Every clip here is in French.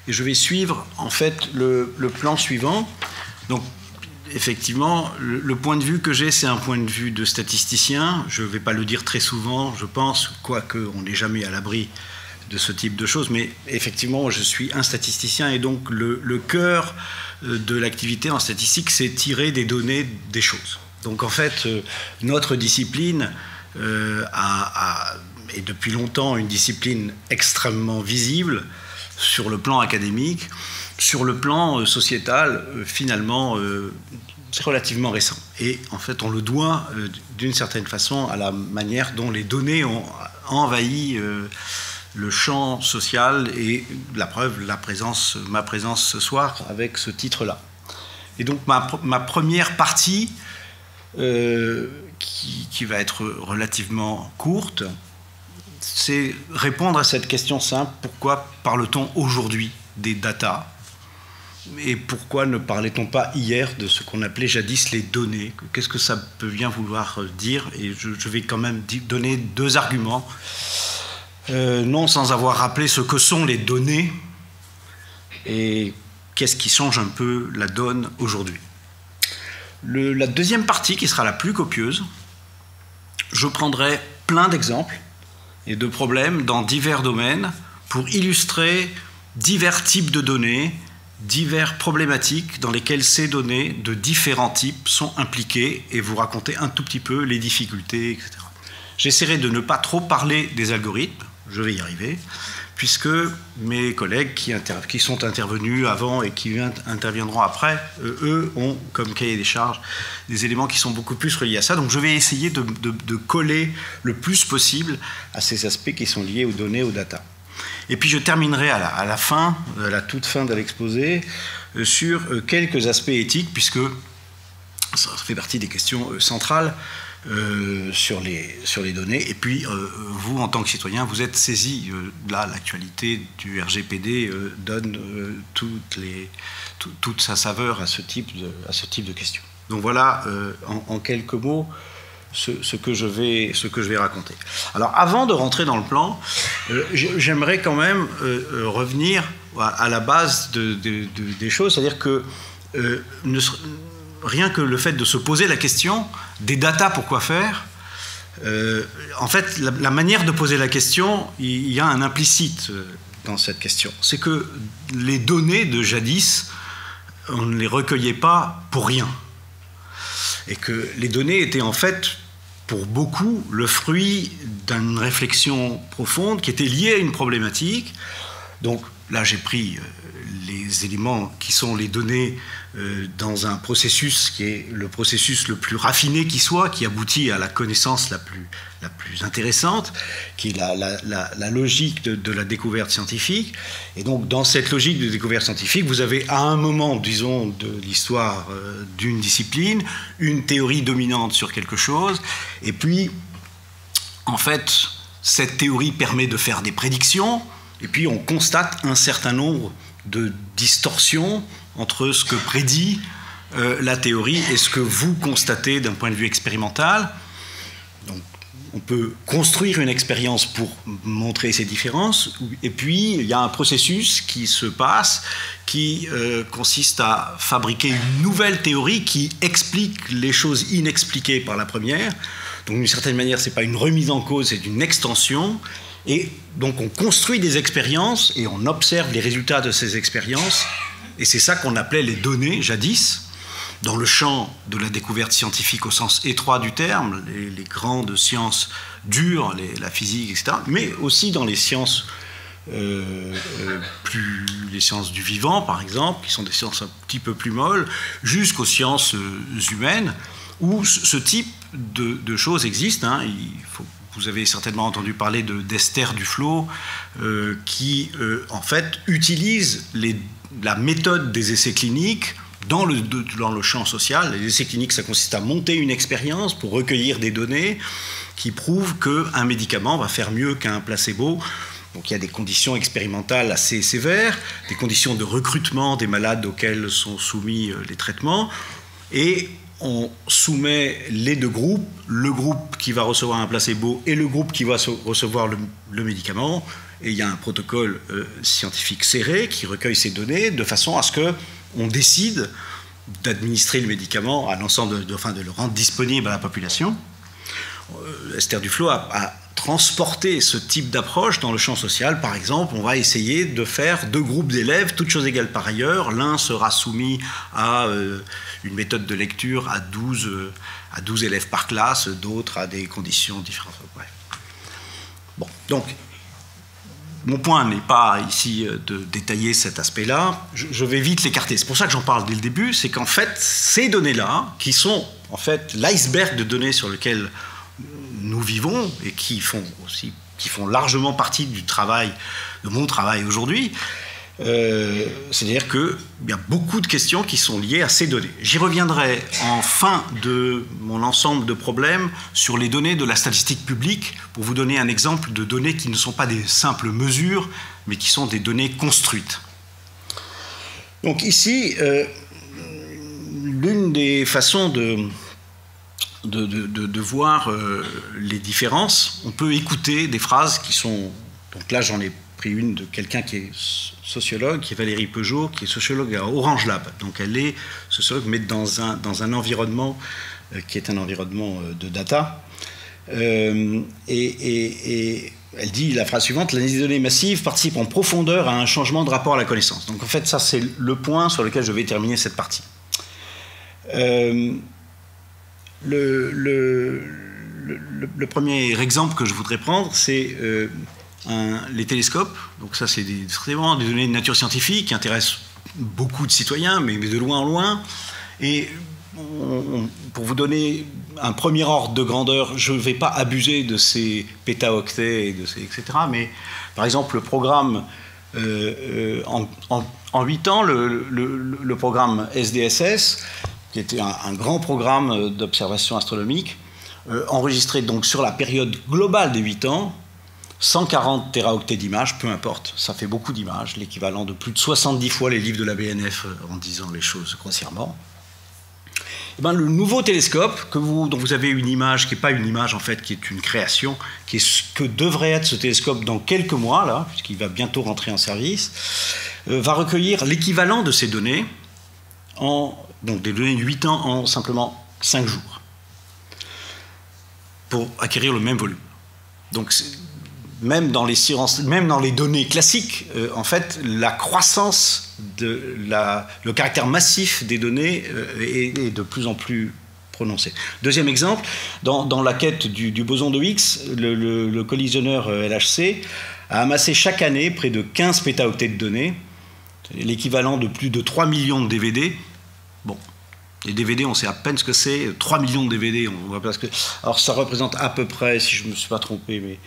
et je vais suivre en fait le plan suivant. Donc effectivement, le point de vue que j'ai, c'est un point de vue de statisticien. Je ne vais pas le dire très souvent, je pense, quoique on n'est jamais à l'abri de ce type de choses, mais effectivement, je suis un statisticien, et donc le cœur de l'activité en statistique, c'est tirer des données des choses. Donc en fait, notre discipline est depuis longtemps une discipline extrêmement visible sur le plan académique. Sur le plan sociétal, finalement, c'est relativement récent. Et en fait, on le doit d'une certaine façon à la manière dont les données ont envahi le champ social, et la preuve, ma présence ce soir avec ce titre-là. Et donc ma première partie, qui va être relativement courte, c'est répondre à cette question simple: pourquoi parle-t-on aujourd'hui des data, et pourquoi ne parlait-on pas hier de ce qu'on appelait jadis les données? Qu'est-ce que ça peut bien vouloir dire? Et je vais quand même donner deux arguments, non sans avoir rappelé ce que sont les données et qu'est-ce qui change un peu la donne aujourd'hui. La deuxième partie, qui sera la plus copieuse, je prendrai plein d'exemples et de problèmes dans divers domaines pour illustrer divers types de données, diverses problématiques dans lesquelles ces données de différents types sont impliquées, et vous raconter un tout petit peu les difficultés, etc. J'essaierai de ne pas trop parler des algorithmes, je vais y arriver, puisque mes collègues qui sont intervenus avant et qui interviendront après, eux ont comme cahier des charges des éléments qui sont beaucoup plus reliés à ça. Donc je vais essayer de coller le plus possible à ces aspects qui sont liés aux données, aux data. Et puis je terminerai à la toute fin de l'exposé, sur quelques aspects éthiques, puisque ça fait partie des questions centrales sur les données. Et puis vous, en tant que citoyen, vous êtes saisi, là l'actualité du RGPD donne toute sa saveur à ce type de questions. Donc voilà, en quelques mots, ce que je vais raconter. Alors avant de rentrer dans le plan, j'aimerais quand même revenir à la base des choses, c'est-à-dire que rien que le fait de se poser la question des data, pourquoi faire, en fait la manière de poser la question, il y a un implicite dans cette question, c'est que les données de jadis, on ne les recueillait pas pour rien, et que les données étaient en fait pour beaucoup le fruit d'une réflexion profonde qui était liée à une problématique. Donc là j'ai pris les éléments qui sont les données dans un processus qui est le processus le plus raffiné qui soit, qui aboutit à la connaissance la plus intéressante, qui est la logique de la découverte scientifique. Et donc dans cette logique de découverte scientifique, vous avez à un moment, disons, de l'histoire d'une discipline, une théorie dominante sur quelque chose, et puis en fait cette théorie permet de faire des prédictions, et puis on constate un certain nombre de distorsions entre ce que prédit la théorie et ce que vous constatez d'un point de vue expérimental. Donc, on peut construire une expérience pour montrer ces différences, et puis il y a un processus qui se passe qui consiste à fabriquer une nouvelle théorie qui explique les choses inexpliquées par la première. Donc d'une certaine manière, ce n'est pas une remise en cause, c'est une extension. Et donc on construit des expériences et on observe les résultats de ces expériences, et c'est ça qu'on appelait les données jadis, dans le champ de la découverte scientifique au sens étroit du terme, les grandes sciences dures, la physique, etc., mais aussi dans les sciences, les sciences du vivant, par exemple, qui sont des sciences un petit peu plus molles, jusqu'aux sciences humaines, où ce type de choses existe. Vous avez certainement entendu parler d'Esther Duflo, qui, en fait, utilise la méthode des essais cliniques dans le champ social. Les essais cliniques, ça consiste à monter une expérience pour recueillir des données qui prouvent qu'un médicament va faire mieux qu'un placebo. Donc il y a des conditions expérimentales assez sévères, des conditions de recrutement des malades auxquels sont soumis les traitements, et on soumet les deux groupes, le groupe qui va recevoir un placebo et le groupe qui va recevoir le médicament, et il y a un protocole scientifique serré qui recueille ces données de façon à ce qu'on décide d'administrer le médicament à l'ensemble, de le rendre disponible à la population. Esther Duflo a transporté ce type d'approche dans le champ social. Par exemple, on va essayer de faire 2 groupes d'élèves, toutes choses égales par ailleurs. L'un sera soumis à une méthode de lecture à 12 élèves par classe, d'autres à des conditions différentes. Bref. Bon, donc, mon point n'est pas ici de détailler cet aspect-là. Je vais vite l'écarter. C'est pour ça que j'en parle dès le début. C'est qu'en fait, ces données-là, qui sont en fait l'iceberg de données sur lequel nous vivons et qui font largement partie du travail, de mon travail aujourd'hui, c'est-à-dire qu'il y a beaucoup de questions qui sont liées à ces données. J'y reviendrai en fin de mon ensemble de problèmes sur les données de la statistique publique pour vous donner un exemple de données qui ne sont pas des simples mesures, mais qui sont des données construites. Donc ici, l'une des façons de voir les différences, on peut écouter des phrases qui sont... Donc là, j'en ai pris une de quelqu'un qui est sociologue, qui est Valérie Peugeot, qui est sociologue à Orange Lab. Donc elle est sociologue, mais dans un environnement qui est un environnement de data. Et elle dit la phrase suivante: l'analyse des données massives participe en profondeur à un changement de rapport à la connaissance. Donc en fait, ça, c'est le point sur lequel je vais terminer cette partie. Le premier exemple que je voudrais prendre, c'est les télescopes. Donc ça, c'est vraiment des données de nature scientifique qui intéressent beaucoup de citoyens, mais de loin en loin. Et pour vous donner un premier ordre de grandeur, je ne vais pas abuser de ces pétaoctets, etc. Mais par exemple, le programme, en 8 ans, le programme SDSS, qui était un grand programme d'observation astronomique, enregistré donc sur la période globale des 8 ans, 140 téraoctets d'images, peu importe, ça fait beaucoup d'images, l'équivalent de plus de 70 fois les livres de la BNF en disant les choses grossièrement. Et bien, le nouveau télescope, dont vous avez une image, qui n'est pas une image en fait, qui est une création, qui est ce que devrait être ce télescope dans quelques mois, là, puisqu'il va bientôt rentrer en service, va recueillir l'équivalent de ces données, donc des données de 8 ans en simplement 5 jours, pour acquérir le même volume. Donc, même dans les données classiques, en fait, la croissance, le caractère massif des données est de plus en plus prononcé. Deuxième exemple, dans la quête du boson de Higgs, le collisionneur LHC a amassé chaque année près de 15 pétaoctets de données, l'équivalent de plus de 3 millions de DVD. Bon. Les DVD, on sait à peine ce que c'est. 3 millions de DVD, on voit pas ce que... Alors ça représente à peu près, si je ne me suis pas trompé, mais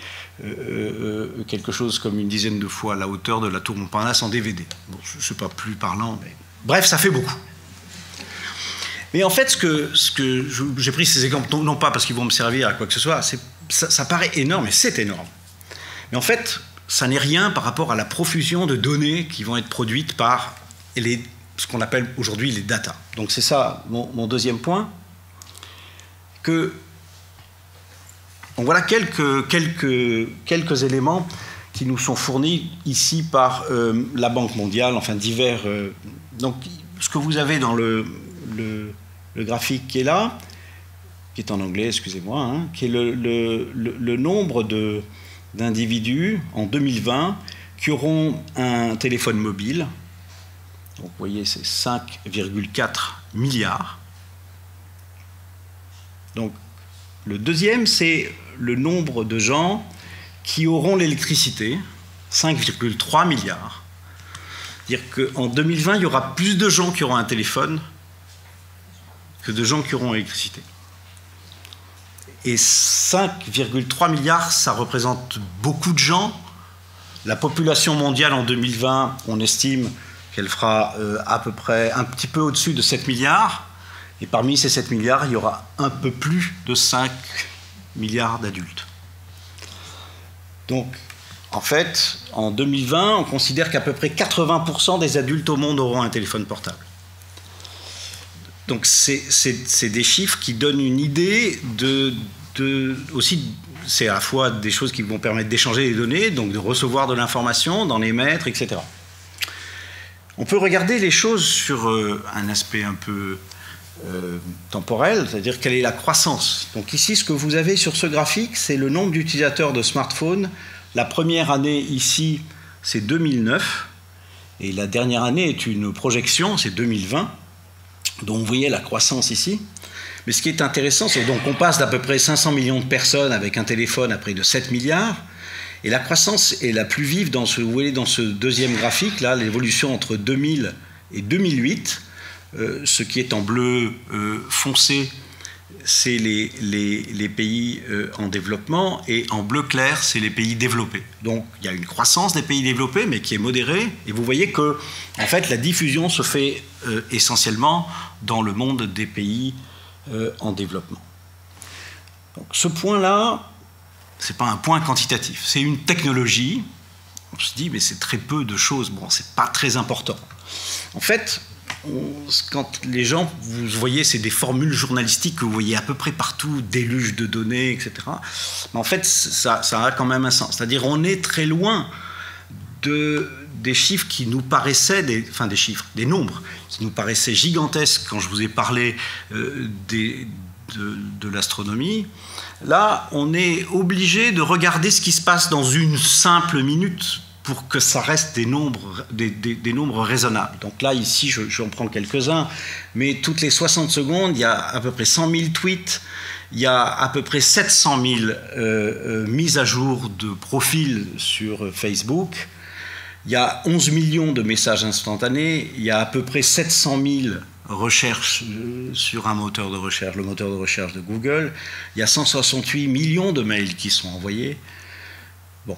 quelque chose comme une dizaine de fois la hauteur de la tour Montparnasse en DVD. Bon, je ne suis pas plus parlant, mais... Bref, ça fait beaucoup. Mais en fait, j'ai pris ces exemples, non pas parce qu'ils vont me servir à quoi que ce soit, ça paraît énorme, et c'est énorme. Mais en fait, ça n'est rien par rapport à la profusion de données qui vont être produites par ce qu'on appelle aujourd'hui les data. Donc c'est ça mon deuxième point. Donc voilà quelques éléments qui nous sont fournis ici par la Banque mondiale, enfin divers. Donc ce que vous avez dans le graphique qui est là, qui est en anglais, excusez-moi, hein, qui est le nombre d'individus en 2020 qui auront un téléphone mobile. Donc, vous voyez, c'est 5,4 milliards. Donc, le deuxième, c'est le nombre de gens qui auront l'électricité, 5,3 milliards. C'est-à-dire qu'en 2020, il y aura plus de gens qui auront un téléphone que de gens qui auront l'électricité. Et 5,3 milliards, ça représente beaucoup de gens. La population mondiale en 2020, on estime qu'elle fera à peu près un petit peu au-dessus de 7 milliards. Et parmi ces 7 milliards, il y aura un peu plus de 5 milliards d'adultes. Donc, en fait, en 2020, on considère qu'à peu près 80% des adultes au monde auront un téléphone portable. Donc, c'est des chiffres qui donnent une idée aussi c'est à la fois des choses qui vont permettre d'échanger les données, donc de recevoir de l'information, d'en émettre, etc. On peut regarder les choses sur un aspect un peu temporel, c'est-à-dire quelle est la croissance. Donc ici, ce que vous avez sur ce graphique, c'est le nombre d'utilisateurs de smartphones. La première année ici, c'est 2009, et la dernière année est une projection, c'est 2020. Donc vous voyez la croissance ici. Mais ce qui est intéressant, c'est qu'on passe d'à peu près 500 millions de personnes avec un téléphone à près de 7 milliards. Et la croissance est la plus vive vous voyez dans ce deuxième graphique, là, l'évolution entre 2000 et 2008. Ce qui est en bleu foncé, c'est les pays en développement, et en bleu clair, c'est les pays développés. Donc il y a une croissance des pays développés, mais qui est modérée. Et vous voyez que, en fait, la diffusion se fait essentiellement dans le monde des pays en développement. Donc ce point-là, ce n'est pas un point quantitatif, c'est une technologie. On se dit, mais c'est très peu de choses, bon, c'est pas très important. En fait, quand les gens, vous voyez, c'est des formules journalistiques que vous voyez à peu près partout, déluge de données, etc. Mais en fait, ça a quand même un sens. C'est-à-dire, on est très loin des chiffres qui nous paraissaient, des nombres qui nous paraissaient gigantesques quand je vous ai parlé de l'astronomie. Là, on est obligé de regarder ce qui se passe dans une simple minute pour que ça reste des nombres raisonnables. Donc là, ici, j'en prends quelques-uns, mais toutes les 60 secondes, il y a à peu près 100 000 tweets, il y a à peu près 700 000 mises à jour de profils sur Facebook, il y a 11 millions de messages instantanés, il y a à peu près 700 000 recherches sur un moteur de recherche, le moteur de recherche de Google, il y a 168 millions de mails qui sont envoyés. Bon,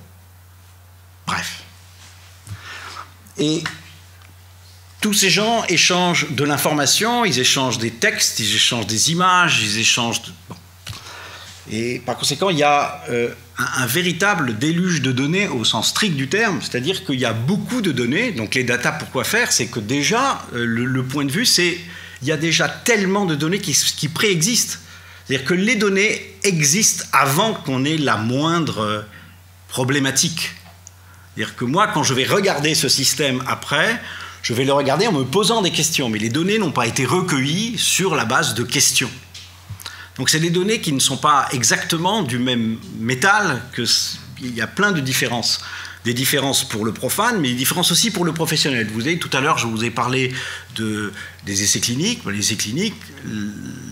bref. Et tous ces gens échangent de l'information, ils échangent des textes, ils échangent des images, ils échangent... Bon. Et par conséquent, il y a un véritable déluge de données au sens strict du terme, c'est-à-dire qu'il y a beaucoup de données. Donc les data, pourquoi faire? C'est que déjà, le point de vue, c'est qu'il y a déjà tellement de données qui préexistent. C'est-à-dire que les données existent avant qu'on ait la moindre problématique. C'est-à-dire que moi, quand je vais regarder ce système après, je vais le regarder en me posant des questions. Mais les données n'ont pas été recueillies sur la base de questions. Donc c'est des données qui ne sont pas exactement du même métal, il y a plein de différences. Des différences pour le profane, mais des différences aussi pour le professionnel. Vous savez, tout à l'heure, je vous ai parlé des essais cliniques. Les essais cliniques,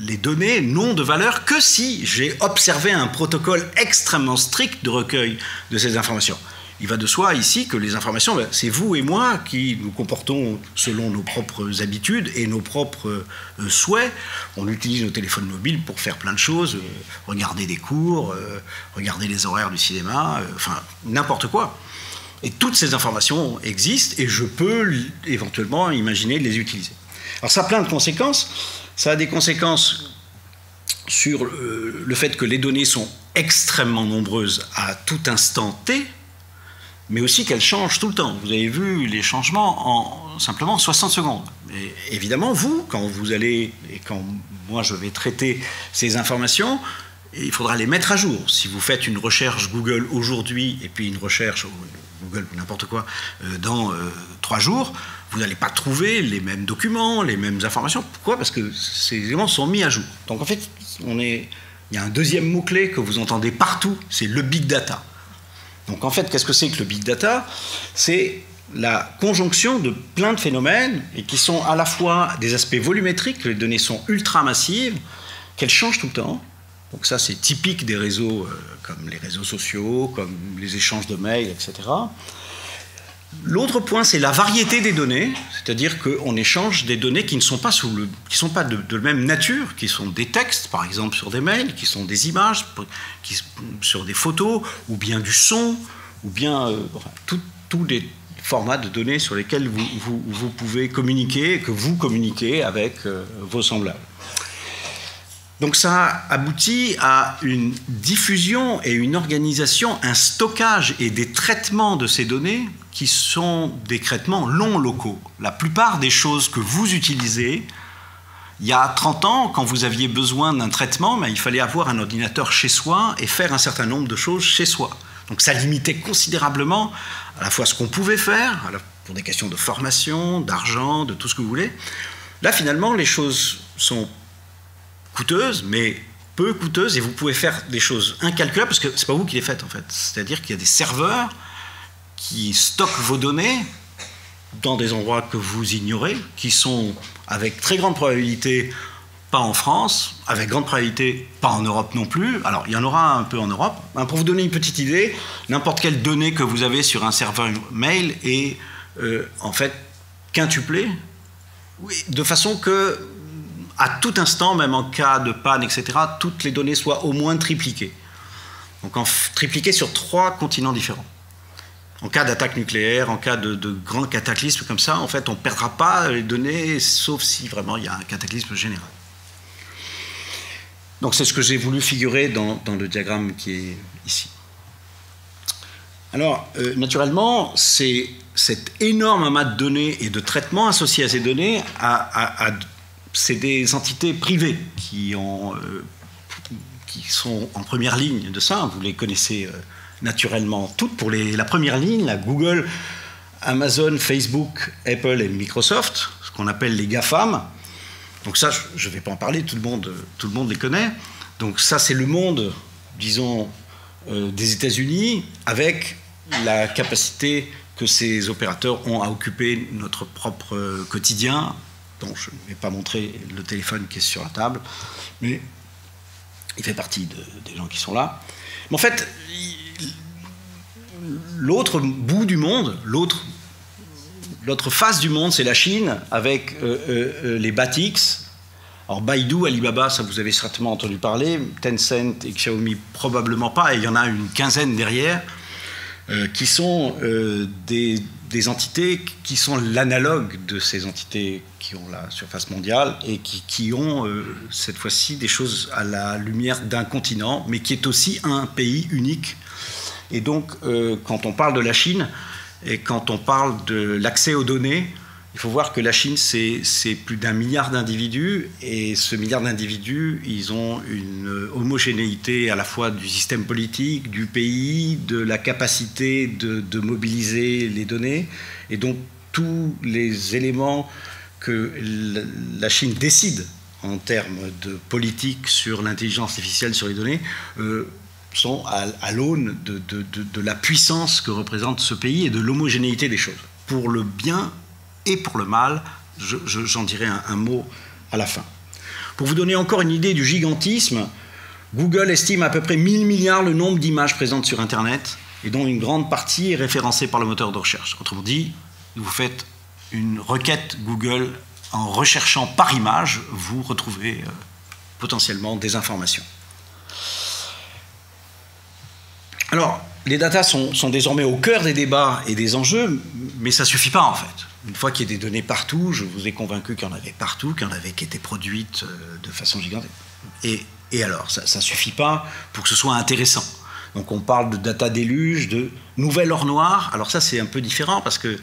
les données n'ont de valeur que si j'ai observé un protocole extrêmement strict de recueil de ces informations. Il va de soi ici que les informations, c'est vous et moi qui nous comportons selon nos propres habitudes et nos propres souhaits. On utilise nos téléphones mobiles pour faire plein de choses, regarder des cours, regarder les horaires du cinéma, enfin n'importe quoi. Et toutes ces informations existent et je peux éventuellement imaginer de les utiliser. Alors ça a plein de conséquences. Ça a des conséquences sur le fait que les données sont extrêmement nombreuses à tout instant T, mais aussi qu'elles changent tout le temps. Vous avez vu les changements en simplement 60 secondes. Et évidemment, vous, quand vous allez, et quand moi je vais traiter ces informations, il faudra les mettre à jour. Si vous faites une recherche Google aujourd'hui, et puis une recherche Google n'importe quoi dans 3 jours, vous n'allez pas trouver les mêmes documents, les mêmes informations. Pourquoi? Parce que ces éléments sont mis à jour. Donc en fait, il y a un deuxième mot-clé que vous entendez partout, c'est le big data. Donc en fait, qu'est-ce que c'est que le big data? C'est la conjonction de plein de phénomènes et qui sont à la fois des aspects volumétriques, les données sont ultra massives, qu'elles changent tout le temps. Donc ça, c'est typique des réseaux comme les réseaux sociaux, comme les échanges de mails, etc. L'autre point, c'est la variété des données, c'est-à-dire qu'on échange des données qui ne sont pas, de même nature, qui sont des textes, par exemple, sur des mails, qui sont des images, sur des photos, ou bien du son, ou bien tous les formats de données sur lesquels vous pouvez communiquer, que vous communiquez avec vos semblables. Donc ça aboutit à une diffusion et une organisation, un stockage et des traitements de ces données qui sont des traitements non locaux. La plupart des choses que vous utilisez, Il y a 30 ans, quand vous aviez besoin d'un traitement, ben, il fallait avoir un ordinateur chez soi et faire un certain nombre de choses chez soi. Donc ça limitait considérablement à la fois ce qu'on pouvait faire, pour des questions de formation, d'argent, de tout ce que vous voulez. Là, finalement, les choses sont coûteuses, mais peu coûteuses, et vous pouvez faire des choses incalculables, parce que ce n'est pas vous qui les faites, en fait. C'est-à-dire qu'il y a des serveurs qui stockent vos données dans des endroits que vous ignorez, qui sont avec très grande probabilité pas en France, avec grande probabilité pas en Europe non plus. Alors, il y en aura un peu en Europe. Pour vous donner une petite idée, n'importe quelle donnée que vous avez sur un serveur mail est en fait quintuplée, de façon que, à tout instant, même en cas de panne, etc., toutes les données soient au moins tripliquées. Donc, tripliquées sur 3 continents différents. En cas d'attaque nucléaire, en cas de grands cataclysmes comme ça, en fait, on ne perdra pas les données, sauf si vraiment il y a un cataclysme général. Donc c'est ce que j'ai voulu figurer dans le diagramme qui est ici. Alors, naturellement, c'est cet énorme amas de données et de traitements associés à ces données, c'est des entités privées qui sont en première ligne de ça. Vous les connaissez naturellement toutes. Pour la première ligne, la Google, Amazon, Facebook, Apple et Microsoft, ce qu'on appelle les GAFAM. Donc ça, je ne vais pas en parler, tout le monde les connaît. Donc ça, c'est le monde, disons, des États-Unis, avec la capacité que ces opérateurs ont à occuper notre propre quotidien. Donc je ne vais pas montrer le téléphone qui est sur la table, mais il fait partie des gens qui sont là. Mais en fait, l'autre bout du monde, l'autre face du monde, c'est la Chine, avec les BATX. Alors Baidu, Alibaba, ça vous avez certainement entendu parler, Tencent et Xiaomi probablement pas, et il y en a une quinzaine derrière, qui sont des entités qui sont l'analogue de ces entités qui ont la surface mondiale et qui ont cette fois-ci des choses à la lumière d'un continent, mais qui est aussi un pays unique. Et donc, quand on parle de la Chine et quand on parle de l'accès aux données, il faut voir que la Chine, c'est plus d'1 milliard d'individus, et ce milliard d'individus, ils ont une homogénéité à la fois du système politique, du pays, de la capacité de mobiliser les données, et donc tous les éléments que la Chine décide en termes de politique sur l'intelligence artificielle, sur les données, sont à l'aune de la puissance que représente ce pays et de l'homogénéité des choses. Pour le bien et pour le mal, j'en dirai un mot à la fin. Pour vous donner encore une idée du gigantisme, Google estime à peu près 1000 milliards le nombre d'images présentes sur Internet, et dont une grande partie est référencée par le moteur de recherche. Autrement dit, vous faites une requête Google, en recherchant par image, vous retrouvez potentiellement des informations. Alors, les datas sont désormais au cœur des débats et des enjeux, mais ça ne suffit pas en fait. Une fois qu'il y a des données partout, je vous ai convaincu qu'il y en avait partout, qu'il y en avait qui étaient produites de façon gigantesque. Et alors, ça ne suffit pas pour que ce soit intéressant. Donc on parle de data déluge, de nouvel or noir. Alors ça, c'est un peu différent parce que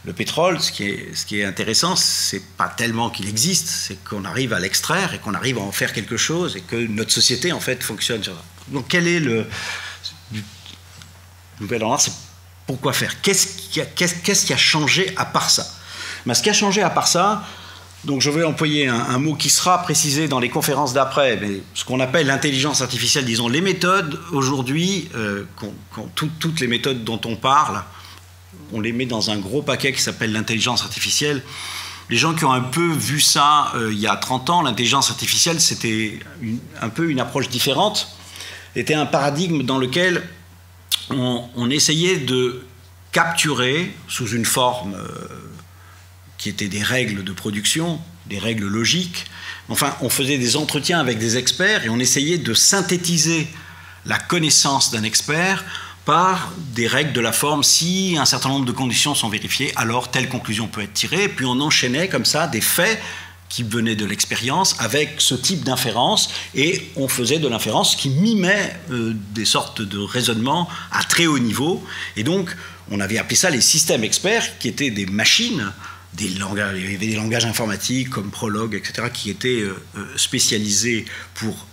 le pétrole, ce qui est intéressant, c'est pas tellement qu'il existe, c'est qu'on arrive à l'extraire et qu'on arrive à en faire quelque chose et que notre société, en fait, fonctionne sur ça. Donc quel est le nouvel or noir? C'est pourquoi faire? Qu'est-ce qui a changé à part ça? Ben, ce qui a changé à part ça, donc je vais employer un mot qui sera précisé dans les conférences d'après, mais ce qu'on appelle l'intelligence artificielle, disons, les méthodes aujourd'hui, toutes les méthodes dont on parle, on les met dans un gros paquet qui s'appelle l'intelligence artificielle. Les gens qui ont un peu vu ça il y a 30 ans, l'intelligence artificielle, c'était un peu une approche différente. C'était un paradigme dans lequel on essayait de capturer, sous une forme qui était des règles de production, des règles logiques, enfin, on faisait des entretiens avec des experts et on essayait de synthétiser la connaissance d'un expert par des règles de la forme, si un certain nombre de conditions sont vérifiées, alors telle conclusion peut être tirée, et puis on enchaînait comme ça des faits qui venaient de l'expérience avec ce type d'inférence, et on faisait de l'inférence qui mimait des sortes de raisonnements à très haut niveau, et donc on avait appelé ça les systèmes experts, qui étaient des machines il y avait des langages informatiques comme Prolog, etc., qui étaient spécialisés pour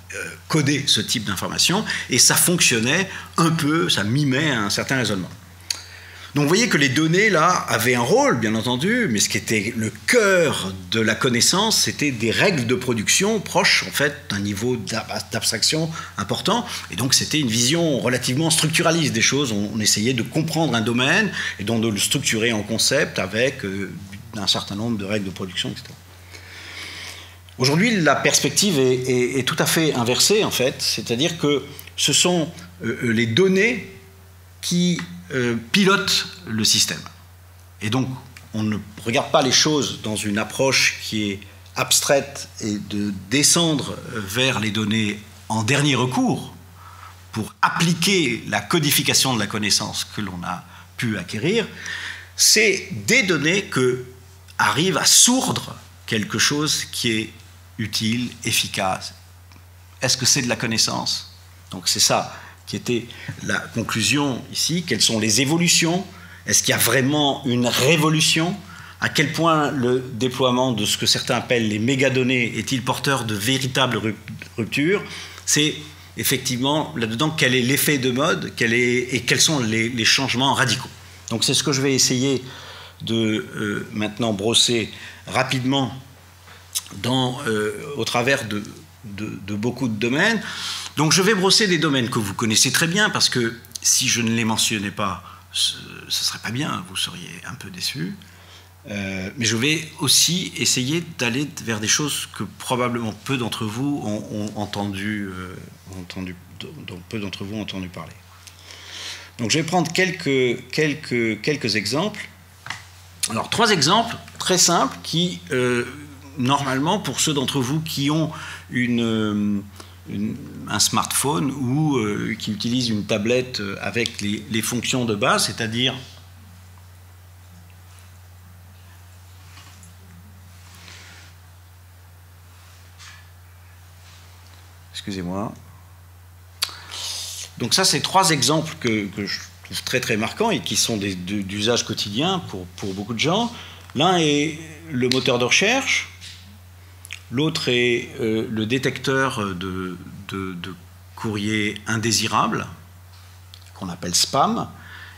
coder ce type d'information, et ça fonctionnait un peu, ça mimait un certain raisonnement. Donc vous voyez que les données, là, avaient un rôle, bien entendu, mais ce qui était le cœur de la connaissance, c'était des règles de production proches, en fait, d'un niveau d'abstraction important. Et donc c'était une vision relativement structuraliste des choses. On essayait de comprendre un domaine et donc de le structurer en concept avec un certain nombre de règles de production, etc. Aujourd'hui, la perspective est tout à fait inversée, en fait. C'est-à-dire que ce sont les données qui pilotent le système. Et donc, on ne regarde pas les choses dans une approche qui est abstraite et de descendre vers les données en dernier recours pour appliquer la codification de la connaissance que l'on a pu acquérir. C'est des données que arrivent à sourdre quelque chose qui est utile, efficace. Est-ce que c'est de la connaissance? Donc c'est ça qui était la conclusion ici. Quelles sont les évolutions? Est-ce qu'il y a vraiment une révolution? À quel point le déploiement de ce que certains appellent les mégadonnées est-il porteur de véritables ruptures? C'est effectivement là-dedans quel est l'effet de mode et quels sont les changements radicaux. Donc c'est ce que je vais essayer de maintenant brosser rapidement au travers de beaucoup de domaines. Donc je vais brosser des domaines que vous connaissez très bien, parce que si je ne les mentionnais pas, ce ne serait pas bien, vous seriez un peu déçus. Mais je vais aussi essayer d'aller vers des choses que probablement peu d'entre vous ont entendu parler. Donc je vais prendre quelques exemples. Alors 3 exemples très simples qui, normalement, pour ceux d'entre vous qui ont un smartphone ou qui utilisent une tablette avec les fonctions de base, c'est-à-dire excusez-moi. Donc ça, c'est 3 exemples que je trouve très très marquants et qui sont d'usage quotidien pour beaucoup de gens. L'un est le moteur de recherche. L'autre est le détecteur de courrier indésirable, qu'on appelle spam.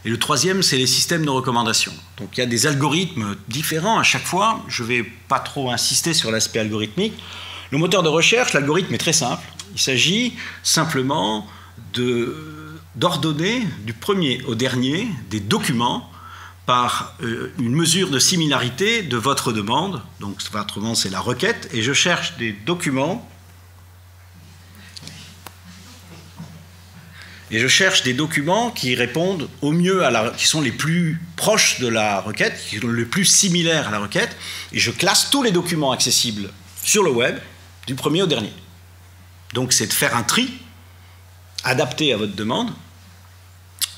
Et le troisième, c'est les systèmes de recommandation. Donc il y a des algorithmes différents à chaque fois. Je ne vais pas trop insister sur l'aspect algorithmique. Le moteur de recherche, l'algorithme est très simple. Il s'agit simplement d'ordonner du premier au dernier des documents par une mesure de similarité de votre demande. Donc votre demande, c'est la requête, et je cherche des documents. Et je cherche des documents qui répondent au mieux qui sont les plus proches de la requête, qui sont les plus similaires à la requête, et je classe tous les documents accessibles sur le web, du premier au dernier. Donc c'est de faire un tri adapté à votre demande,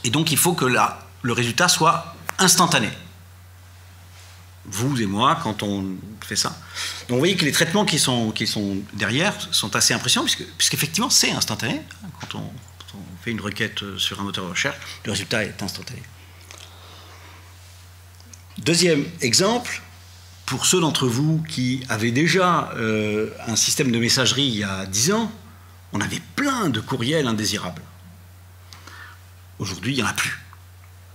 et donc il faut que le résultat soit instantané. Vous et moi, quand on fait ça. Donc vous voyez que les traitements qui sont derrière sont assez impressionnants, puisqu'effectivement c'est instantané. Quand on fait une requête sur un moteur de recherche, le résultat est instantané. Deuxième exemple, pour ceux d'entre vous qui avaient déjà un système de messagerie il y a 10 ans, on avait plein de courriels indésirables. Aujourd'hui, il n'y en a plus.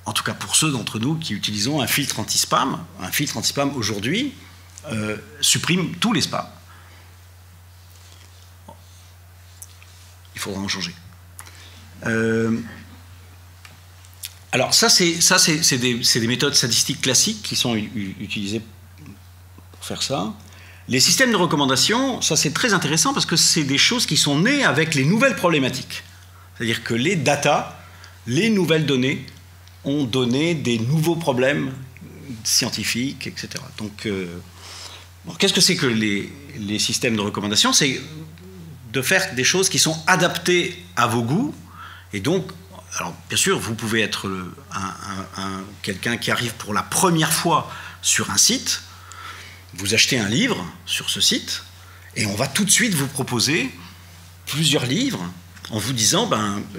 En tout cas, pour ceux d'entre nous qui utilisons un filtre anti-spam aujourd'hui supprime tous les spams. Il faudra en changer. Alors ça, c'est des méthodes statistiques classiques qui sont utilisées pour faire ça. Les systèmes de recommandation, ça c'est très intéressant parce que c'est des choses qui sont nées avec les nouvelles problématiques. C'est-à-dire que les data, les nouvelles données, ont donné des nouveaux problèmes scientifiques, etc. Donc, qu'est-ce que c'est que les systèmes de recommandation? C'est de faire des choses qui sont adaptées à vos goûts. Et donc, alors bien sûr, vous pouvez être quelqu'un qui arrive pour la première fois sur un site. Vous achetez un livre sur ce site et on va tout de suite vous proposer plusieurs livres en vous disant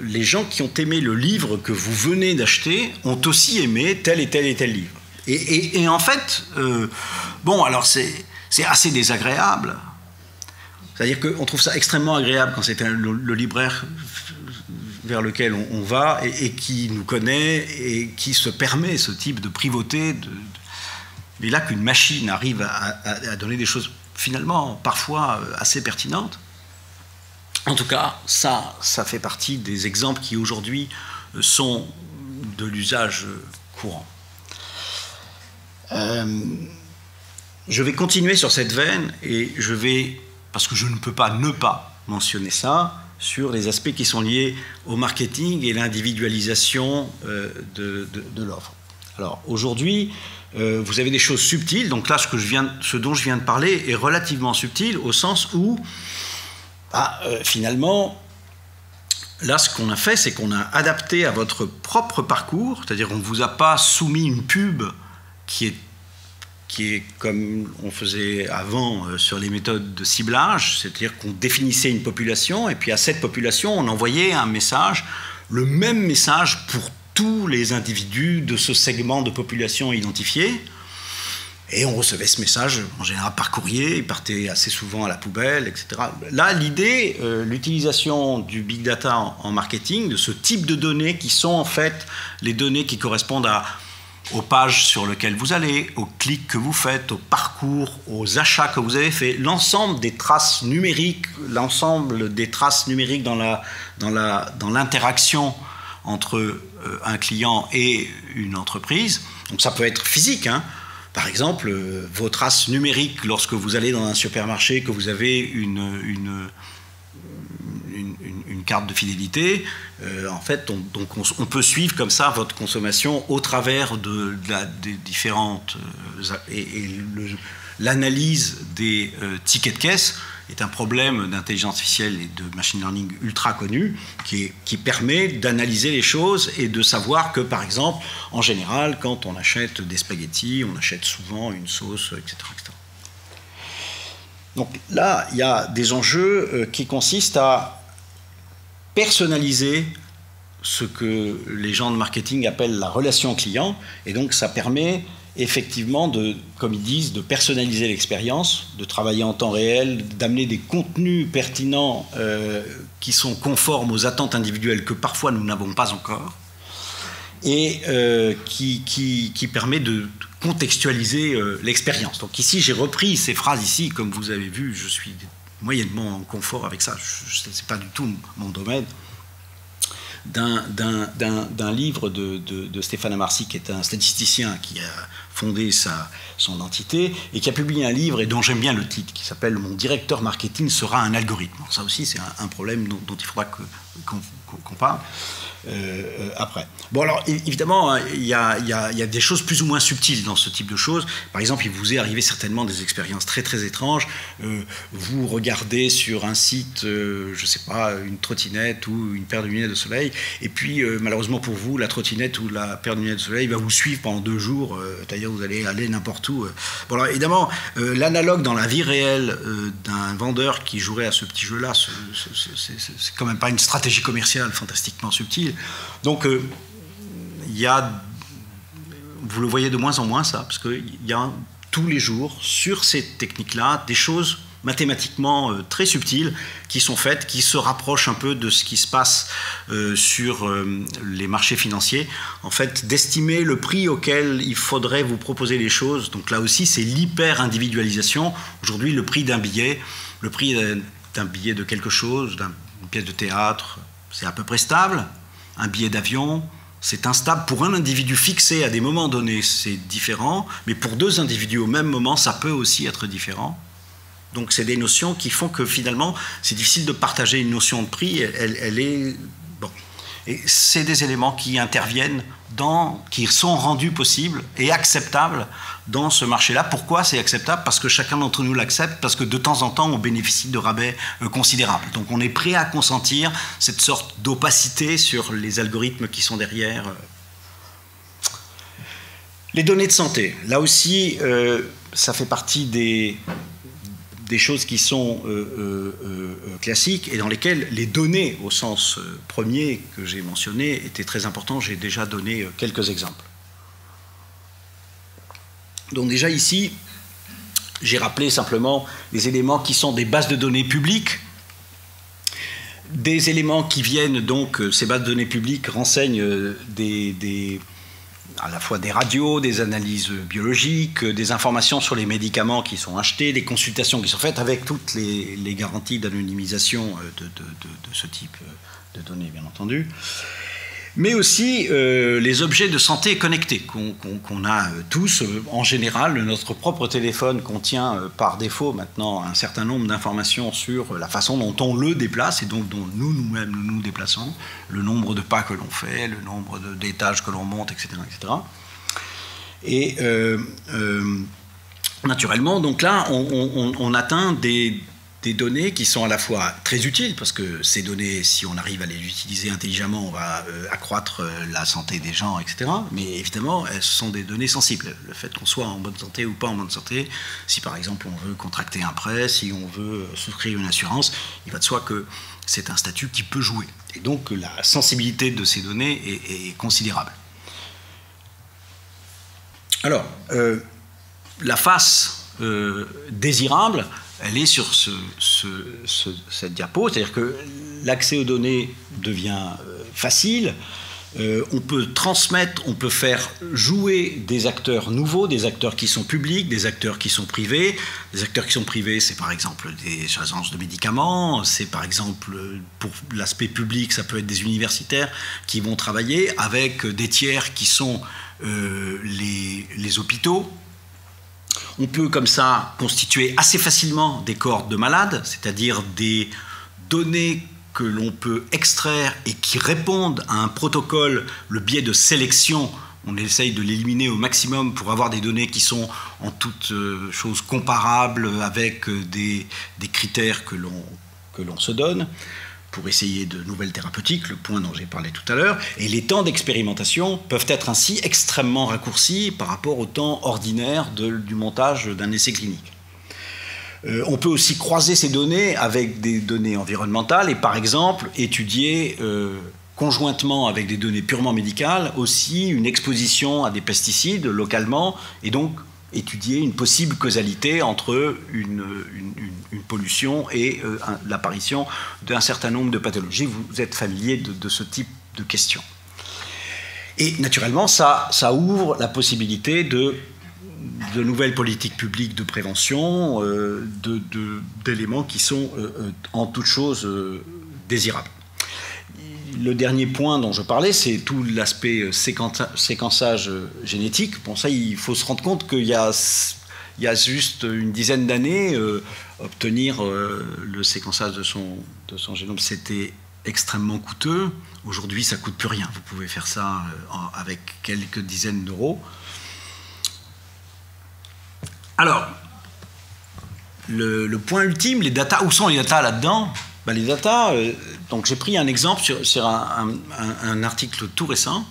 les gens qui ont aimé le livre que vous venez d'acheter ont aussi aimé tel et tel et tel livre. Et en fait, bon, alors c'est assez désagréable. C'est-à-dire qu'on trouve ça extrêmement agréable quand c'est le libraire vers lequel on va et qui nous connaît et qui se permet ce type de privauté. Mais là qu'une machine arrive à donner des choses finalement parfois assez pertinentes, en tout cas, ça fait partie des exemples qui aujourd'hui sont de l'usage courant. Je vais continuer sur cette veine et je vais, parce que je ne peux pas ne pas mentionner ça, sur les aspects qui sont liés au marketing et l'individualisation de l'offre. Alors aujourd'hui, vous avez des choses subtiles, donc là ce dont je viens de parler est relativement subtil au sens où finalement, là ce qu'on a fait, c'est qu'on a adapté à votre propre parcours, c'est-à-dire qu'on ne vous a pas soumis une pub qui est comme on faisait avant sur les méthodes de ciblage, c'est-à-dire qu'on définissait une population et puis à cette population on envoyait un message, le même message pour tous les individus de ce segment de population identifié, et on recevait ce message en général par courrier, il partait assez souvent à la poubelle, etc. Là l'idée, l'utilisation du big data en marketing, de ce type de données qui sont en fait les données qui correspondent aux pages sur lesquelles vous allez, aux clics que vous faites, au parcours, aux achats que vous avez faits, l'ensemble des traces numériques, dans l'interaction entre un client et une entreprise. Donc ça peut être physique, hein. Par exemple, vos traces numériques lorsque vous allez dans un supermarché, que vous avez une carte de fidélité, en fait, on peut suivre comme ça votre consommation au travers des différentes... l'analyse des tickets de caisse est un problème d'intelligence artificielle et de machine learning ultra connu qui permet d'analyser les choses et de savoir que, par exemple, en général, quand on achète des spaghettis, on achète souvent une sauce, etc. etc. Donc là, il y a des enjeux qui consistent à personnaliser ce que les gens de marketing appellent la relation client, et donc ça permet effectivement comme ils disent, de personnaliser l'expérience, de travailler en temps réel, d'amener des contenus pertinents qui sont conformes aux attentes individuelles que parfois nous n'avons pas encore, et qui permet de contextualiser l'expérience. Donc ici, j'ai repris ces phrases ici, comme vous avez vu, je suis moyennement en confort avec ça, ce n'est pas du tout mon domaine, d'un livre de Stéphane Amarcy, qui est un statisticien qui a fondé son entité et qui a publié un livre et dont j'aime bien le titre, qui s'appelle « Mon directeur marketing sera un algorithme ». Ça aussi, c'est un problème dont il faudra qu'on parle après. Bon, alors évidemment, il y a des choses plus ou moins subtiles dans ce type de choses. Par exemple, il vous est arrivé certainement des expériences très très étranges. Vous regardez sur un site, je ne sais pas, une trottinette ou une paire de lunettes de soleil, et puis malheureusement pour vous, la trottinette ou la paire de lunettes de soleil va vous suivre pendant 2 jours. C'est-à-dire vous allez aller n'importe où. Bon, alors évidemment, l'analogue dans la vie réelle d'un vendeur qui jouerait à ce petit jeu-là, c'est quand même pas une stratégie commerciale fantastiquement subtile. Donc, vous le voyez de moins en moins ça, parce qu'il y a tous les jours sur ces techniques-là des choses mathématiquement très subtiles qui sont faites, qui se rapprochent un peu de ce qui se passe sur les marchés financiers. En fait, d'estimer le prix auquel il faudrait vous proposer les choses. Donc là aussi, c'est l'hyper-individualisation. Aujourd'hui, le prix d'un billet, le prix d'un billet de quelque chose, d'une pièce de théâtre, c'est à peu près stable. Un billet d'avion, c'est instable. Pour un individu fixé à des moments donnés, c'est différent, mais pour 2 individus au même moment, ça peut aussi être différent. Donc c'est des notions qui font que finalement, c'est difficile de partager une notion de prix, elle est... Bon. Et c'est des éléments qui interviennent, qui sont rendus possibles et acceptables dans ce marché-là. Pourquoi c'est acceptable? Parce que chacun d'entre nous l'accepte, parce que de temps en temps, on bénéficie de rabais considérables. Donc on est prêt à consentir cette sorte d'opacité sur les algorithmes qui sont derrière. Les données de santé, là aussi, ça fait partie des choses qui sont classiques et dans lesquelles les données, au sens premier que j'ai mentionné, étaient très importantes. J'ai déjà donné quelques exemples. Donc déjà ici, j'ai rappelé simplement les éléments qui sont des bases de données publiques, des éléments qui viennent donc, ces bases de données publiques renseignent à la fois des radios, des analyses biologiques, des informations sur les médicaments qui sont achetés, des consultations qui sont faites avec toutes les garanties d'anonymisation de ce type de données, bien entendu. Mais aussi les objets de santé connectés qu'on a tous. En général, notre propre téléphone contient par défaut maintenant un certain nombre d'informations sur la façon dont on le déplace et donc dont nous-mêmes nous déplaçons, le nombre de pas que l'on fait, le nombre d'étages que l'on monte, etc. etc. Et naturellement, donc là, on atteint des données qui sont à la fois très utiles, parce que ces données, si on arrive à les utiliser intelligemment, on va accroître la santé des gens, etc. Mais évidemment, elles sont des données sensibles. Le fait qu'on soit en bonne santé ou pas en bonne santé, si par exemple on veut contracter un prêt, si on veut souscrire une assurance, il va de soi que c'est un statut qui peut jouer. Et donc la sensibilité de ces données est considérable. Alors, la face désirable, elle est sur cette diapo, c'est-à-dire que l'accès aux données devient facile, on peut transmettre, on peut faire jouer des acteurs nouveaux, des acteurs qui sont publics, des acteurs qui sont privés. Les acteurs qui sont privés, c'est par exemple des agences de médicaments, c'est par exemple, pour l'aspect public, ça peut être des universitaires qui vont travailler avec des tiers qui sont les hôpitaux. On peut comme ça constituer assez facilement des cohortes de malades, c'est-à-dire des données que l'on peut extraire et qui répondent à un protocole, le biais de sélection. On essaye de l'éliminer au maximum pour avoir des données qui sont en toutes choses comparables avec des critères que l'on se donne, pour essayer de nouvelles thérapeutiques, le point dont j'ai parlé tout à l'heure, et les temps d'expérimentation peuvent être ainsi extrêmement raccourcis par rapport au temps ordinaire du montage d'un essai clinique. On peut aussi croiser ces données avec des données environnementales et par exemple étudier conjointement avec des données purement médicales aussi une exposition à des pesticides localement et donc étudier une possible causalité entre une pollution et l'apparition d'un certain nombre de pathologies. Vous êtes familier de ce type de questions. Et naturellement, ça ouvre la possibilité de nouvelles politiques publiques de prévention, d'éléments qui sont en toute chose désirables. Le dernier point dont je parlais, c'est tout l'aspect séquençage génétique. Bon, ça, il faut se rendre compte qu'il y a juste une dizaine d'années, obtenir le séquençage de son génome, c'était extrêmement coûteux. Aujourd'hui, ça ne coûte plus rien. Vous pouvez faire ça avec quelques dizaines d'euros. Alors, le point ultime, les datas, où sont les datas là-dedans? Ben, les datas, donc j'ai pris un exemple sur un article tout récent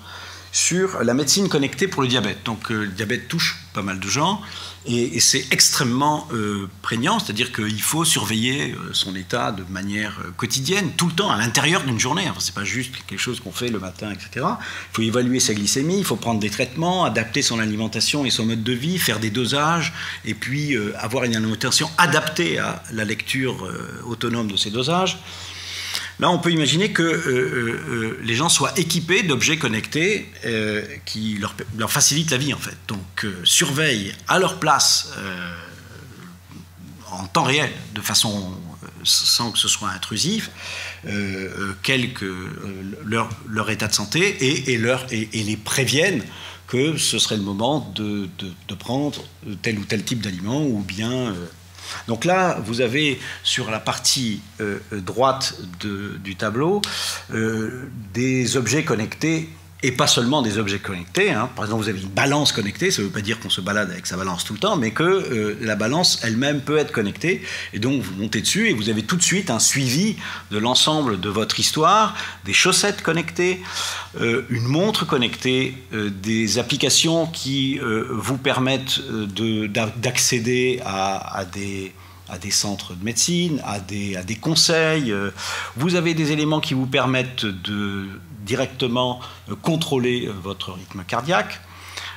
sur la médecine connectée pour le diabète. Donc le diabète touche pas mal de gens et c'est extrêmement prégnant, c'est-à-dire qu'il faut surveiller son état de manière quotidienne, tout le temps, à l'intérieur d'une journée. Enfin, c'est pas juste quelque chose qu'on fait le matin, etc. Il faut évaluer sa glycémie, il faut prendre des traitements, adapter son alimentation et son mode de vie, faire des dosages, et puis avoir une alimentation adaptée à la lecture autonome de ces dosages. Là, on peut imaginer que les gens soient équipés d'objets connectés qui leur facilitent la vie, en fait. Donc, surveillent à leur place, en temps réel, de façon sans que ce soit intrusif, leur état de santé et les préviennent que ce serait le moment de prendre tel ou tel type d'aliment ou bien... Donc là, vous avez sur la partie droite du tableau des objets connectés, et pas seulement des objets connectés. Hein. Par exemple, vous avez une balance connectée, ça ne veut pas dire qu'on se balade avec sa balance tout le temps, mais que la balance elle-même peut être connectée, et donc vous montez dessus et vous avez tout de suite un suivi de l'ensemble de votre histoire, des chaussettes connectées, une montre connectée, des applications qui vous permettent d'accéder à des centres de médecine, à des conseils. Vous avez des éléments qui vous permettent de directement contrôler votre rythme cardiaque.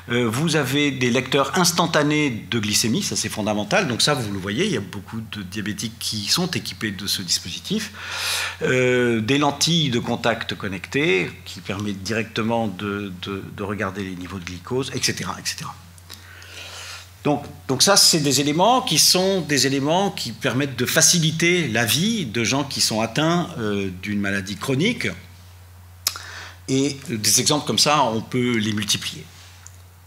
Vous avez des lecteurs instantanés de glycémie, ça c'est fondamental. Donc ça, vous le voyez, il y a beaucoup de diabétiques qui sont équipés de ce dispositif. Des lentilles de contact connectées qui permettent directement de regarder les niveaux de glucose, etc., etc. Donc ça, c'est des éléments qui permettent de faciliter la vie de gens qui sont atteints d'une maladie chronique. Et des exemples comme ça, on peut les multiplier.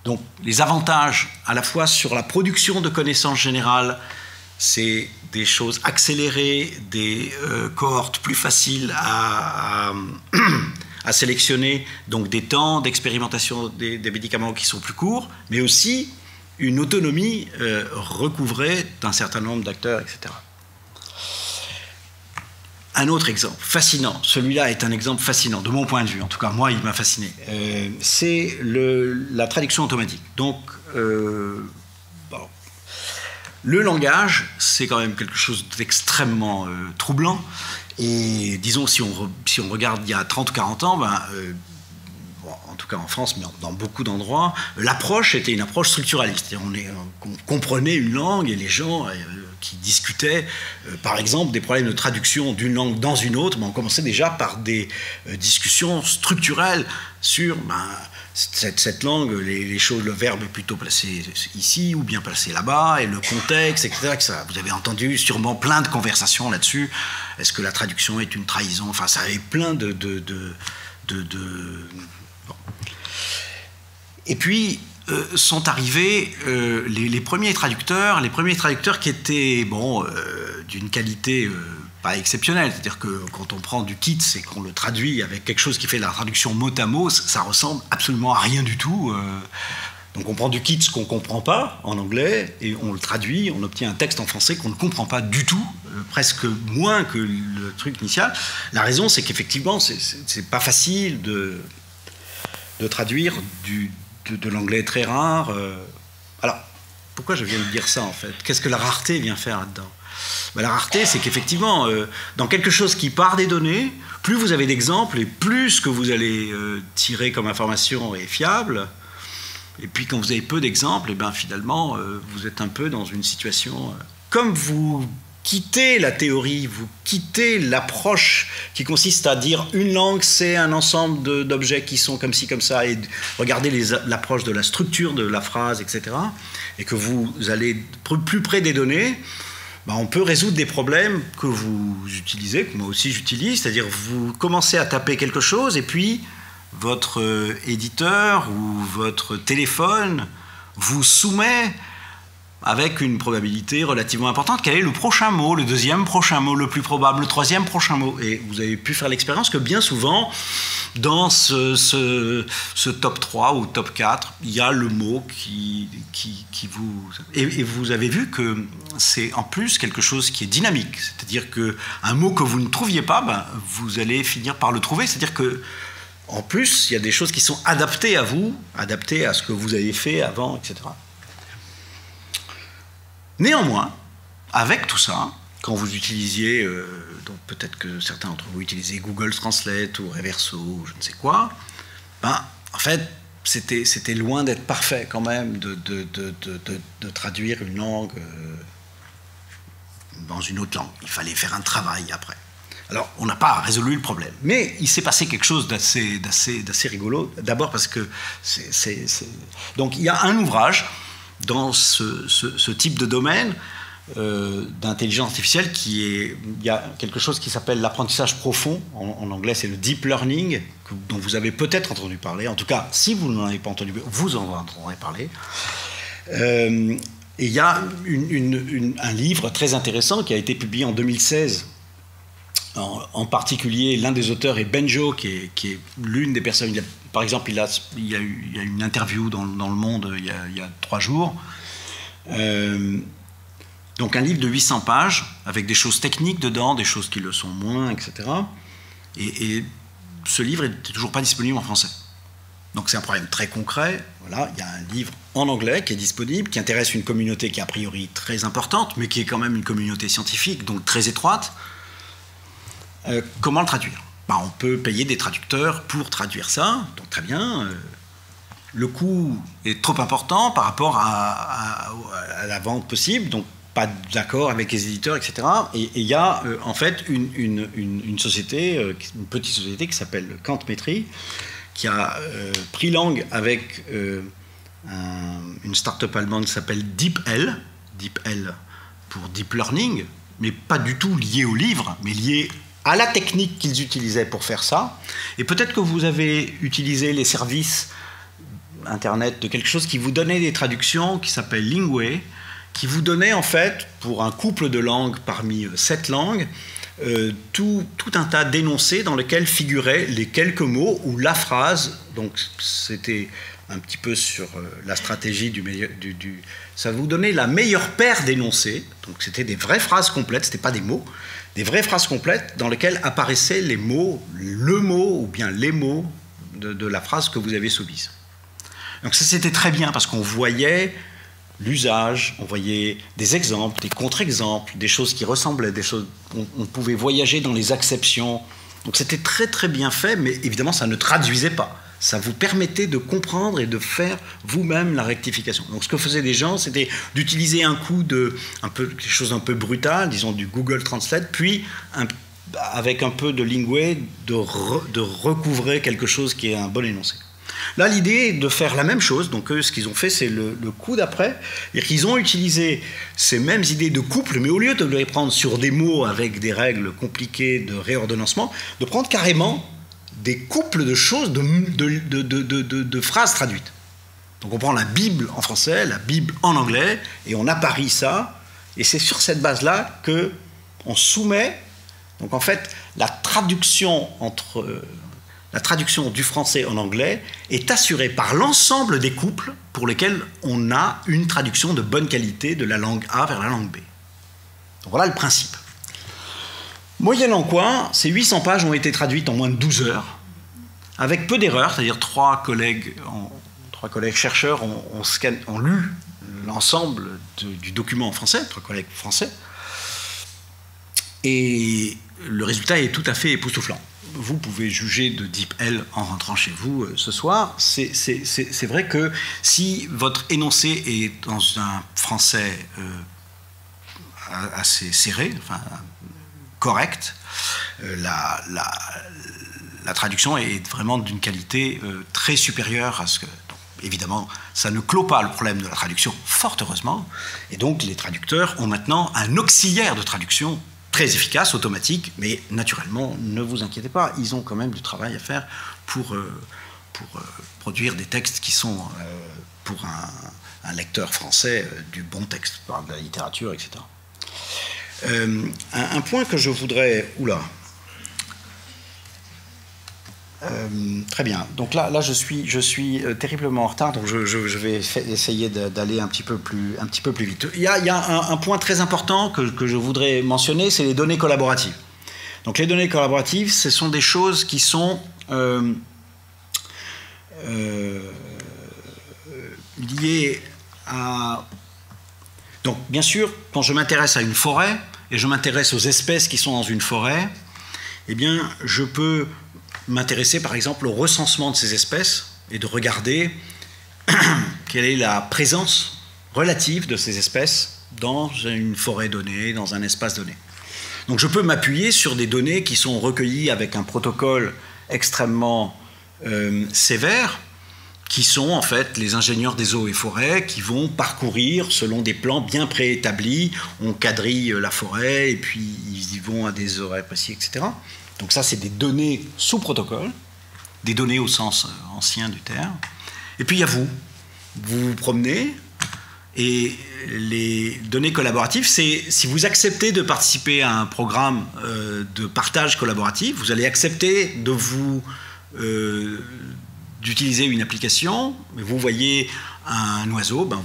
Donc les avantages à la fois sur la production de connaissances générales, c'est des choses accélérées, des cohortes plus faciles à sélectionner, donc des temps d'expérimentation des médicaments qui sont plus courts, mais aussi une autonomie recouvrée d'un certain nombre d'acteurs, etc. Un autre exemple fascinant, celui-là est un exemple fascinant, de mon point de vue, en tout cas moi il m'a fasciné, c'est la traduction automatique. Donc, bon, le langage, c'est quand même quelque chose d'extrêmement troublant, et disons si on regarde il y a 30 ou 40 ans, en tout cas en France, mais dans beaucoup d'endroits, l'approche était une approche structuraliste. On comprenait une langue et les gens qui discutaient, par exemple, des problèmes de traduction d'une langue dans une autre, on commençait déjà par des discussions structurelles sur cette langue, les choses, le verbe est plutôt placé ici ou bien placé là-bas, et le contexte, etc. Vous avez entendu sûrement plein de conversations là-dessus. Est-ce que la traduction est une trahison? Enfin, ça avait plein de Bon. Et puis sont arrivés les premiers traducteurs qui étaient d'une qualité pas exceptionnelle. C'est-à-dire que quand on prend du Keats et qu'on le traduit avec quelque chose qui fait la traduction mot à mot, ça ressemble absolument à rien du tout. Donc on prend du Keats qu'on ne comprend pas en anglais et on le traduit, on obtient un texte en français qu'on ne comprend pas du tout, presque moins que le truc initial. La raison, c'est qu'effectivement, c'est pas facile de traduire de l'anglais très rare. Alors, pourquoi je viens de dire ça, en fait? Qu'est-ce que la rareté vient faire là-dedans? La rareté, c'est qu'effectivement, dans quelque chose qui part des données, plus vous avez d'exemples et plus ce que vous allez tirer comme information est fiable. Et puis, quand vous avez peu d'exemples, finalement, vous êtes un peu dans une situation... comme vous quittez la théorie, vous quittez l'approche qui consiste à dire une langue, c'est un ensemble d'objets qui sont comme ci, comme ça, et regardez l'approche de la structure de la phrase, etc., et que vous allez plus près des données, on peut résoudre des problèmes que vous utilisez, que moi aussi j'utilise, c'est-à-dire vous commencez à taper quelque chose, et puis votre éditeur ou votre téléphone vous soumet avec une probabilité relativement importante. Quel est le prochain mot, le deuxième prochain mot, le plus probable, le troisième prochain mot? Et vous avez pu faire l'expérience que bien souvent, dans ce top 3 ou top 4, il y a le mot qui vous... Et vous avez vu que c'est en plus quelque chose qui est dynamique. C'est-à-dire qu'un mot que vous ne trouviez pas, vous allez finir par le trouver. C'est-à-dire que en plus, il y a des choses qui sont adaptées à vous, adaptées à ce que vous avez fait avant, etc. Néanmoins, avec tout ça, quand vous utilisiez, donc peut-être que certains d'entre vous utilisaient Google Translate ou Reverso ou je ne sais quoi, en fait, c'était loin d'être parfait quand même de traduire une langue dans une autre langue. Il fallait faire un travail après. Alors, on n'a pas résolu le problème, mais il s'est passé quelque chose d'assez rigolo. D'abord parce que donc il y a un ouvrage dans ce type de domaine d'intelligence artificielle il y a quelque chose qui s'appelle l'apprentissage profond, en anglais c'est le deep learning, dont vous avez peut-être entendu parler, en tout cas si vous n'en avez pas entendu, vous en entendrez parler. Et il y a un livre très intéressant qui a été publié en 2016, en particulier l'un des auteurs est Benjo, qui est l'une des personnes, par exemple il y a eu une interview dans Le Monde il y a 3 jours, donc un livre de 800 pages avec des choses techniques dedans, des choses qui le sont moins, etc. Et ce livre n'est toujours pas disponible en français. Donc c'est un problème très concret. Voilà, il y a un livre en anglais qui est disponible, qui intéresse une communauté qui est a priori très importante, mais qui est quand même une communauté scientifique, donc très étroite. Comment le traduire? On peut payer des traducteurs pour traduire ça, donc très bien. le coût est trop important par rapport à la vente possible, donc pas d'accord avec les éditeurs, etc. Et il y a en fait une société, une petite société qui s'appelle Quantmetry, qui a pris langue avec une start-up allemande qui s'appelle DeepL, DeepL pour Deep Learning, mais pas du tout lié au livre, mais lié à la technique qu'ils utilisaient pour faire ça. Et peut-être que vous avez utilisé les services Internet de quelque chose qui vous donnait des traductions, qui s'appelle Lingway, qui vous donnait en fait, pour un couple de langues parmi 7 langues, tout un tas d'énoncés dans lesquels figuraient les quelques mots ou la phrase. Donc c'était un petit peu sur la stratégie ça vous donnait la meilleure paire d'énoncés. Donc c'était des vraies phrases complètes, c'était pas des mots, des vraies phrases complètes dans lesquelles apparaissaient les mots, le mot ou bien les mots de la phrase que vous avez soumise. Donc ça c'était très bien parce qu'on voyait l'usage, on voyait des exemples, des contre-exemples, des choses qui ressemblaient, des choses, on pouvait voyager dans les acceptions. Donc c'était très très bien fait, mais évidemment ça ne traduisait pas. Ça vous permettait de comprendre et de faire vous-même la rectification. Donc ce que faisaient des gens, c'était d'utiliser quelque chose un peu brutal, disons du Google Translate, puis avec un peu de Lingway, de recouvrer quelque chose qui est un bon énoncé. Là, l'idée est de faire la même chose. Donc, eux, ce qu'ils ont fait, c'est le coup d'après. C'est-à-dire qu'ils ont utilisé ces mêmes idées de couple, mais au lieu de les prendre sur des mots avec des règles compliquées de réordonnancement, de prendre carrément des couples de choses, de phrases traduites. Donc, on prend la Bible en français, la Bible en anglais, et on apparie ça. Et c'est sur cette base-là qu'on soumet. Donc, en fait, la traduction du français en anglais est assurée par l'ensemble des couples pour lesquels on a une traduction de bonne qualité de la langue A vers la langue B. Donc voilà le principe. Moyennant quoi, ces 800 pages ont été traduites en moins de 12 heures, avec peu d'erreurs, c'est-à-dire trois collègues chercheurs ont lu l'ensemble du document en français, 3 collègues français, et le résultat est tout à fait époustouflant. Vous pouvez juger de DeepL en rentrant chez vous ce soir. C'est vrai que si votre énoncé est dans un français assez serré, enfin, correct, la traduction est vraiment d'une qualité très supérieure à ce que... Donc, évidemment, ça ne clôt pas le problème de la traduction, fort heureusement, et donc les traducteurs ont maintenant un auxiliaire de traduction très efficace, automatique, mais naturellement, ne vous inquiétez pas, ils ont quand même du travail à faire pour produire des textes qui sont, pour un lecteur français, du bon texte, de la littérature, etc. Un point que je voudrais... Oula. Très bien. Donc là je suis terriblement en retard, donc je vais essayer d'aller un petit peu plus vite. Il y a un point très important que je voudrais mentionner, c'est les données collaboratives. Donc les données collaboratives, ce sont des choses qui sont liées à... Donc bien sûr, quand je m'intéresse à une forêt, et je m'intéresse aux espèces qui sont dans une forêt, eh bien je peux m'intéresser par exemple au recensement de ces espèces et de regarder quelle est la présence relative de ces espèces dans une forêt donnée, dans un espace donné. Donc je peux m'appuyer sur des données qui sont recueillies avec un protocole extrêmement sévère, qui sont en fait les ingénieurs des eaux et forêts qui vont parcourir selon des plans bien préétablis. On quadrille la forêt et puis ils y vont à des horaires précis, etc. Donc ça, c'est des données sous protocole, des données au sens ancien du terme. Et puis il y a vous. Vous vous promenez, et les données collaboratives, c'est si vous acceptez de participer à un programme de partage collaboratif, vous allez accepter d'utiliser une application, vous voyez un oiseau, vous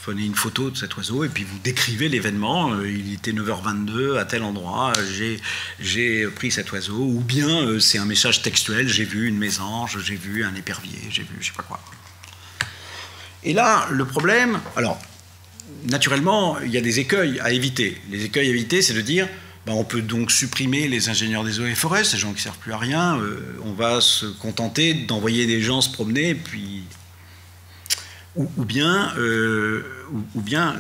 prenez une photo de cet oiseau et puis vous décrivez l'événement. Il était 9h22 à tel endroit, j'ai pris cet oiseau, ou bien c'est un message textuel, j'ai vu une mésange, j'ai vu un épervier, j'ai vu je sais pas quoi. Et là, le problème, alors naturellement, il y a des écueils à éviter. Les écueils à éviter, c'est de dire, on peut donc supprimer les ingénieurs des eaux et forêts, ces gens qui ne servent plus à rien, on va se contenter d'envoyer des gens se promener, puis ou bien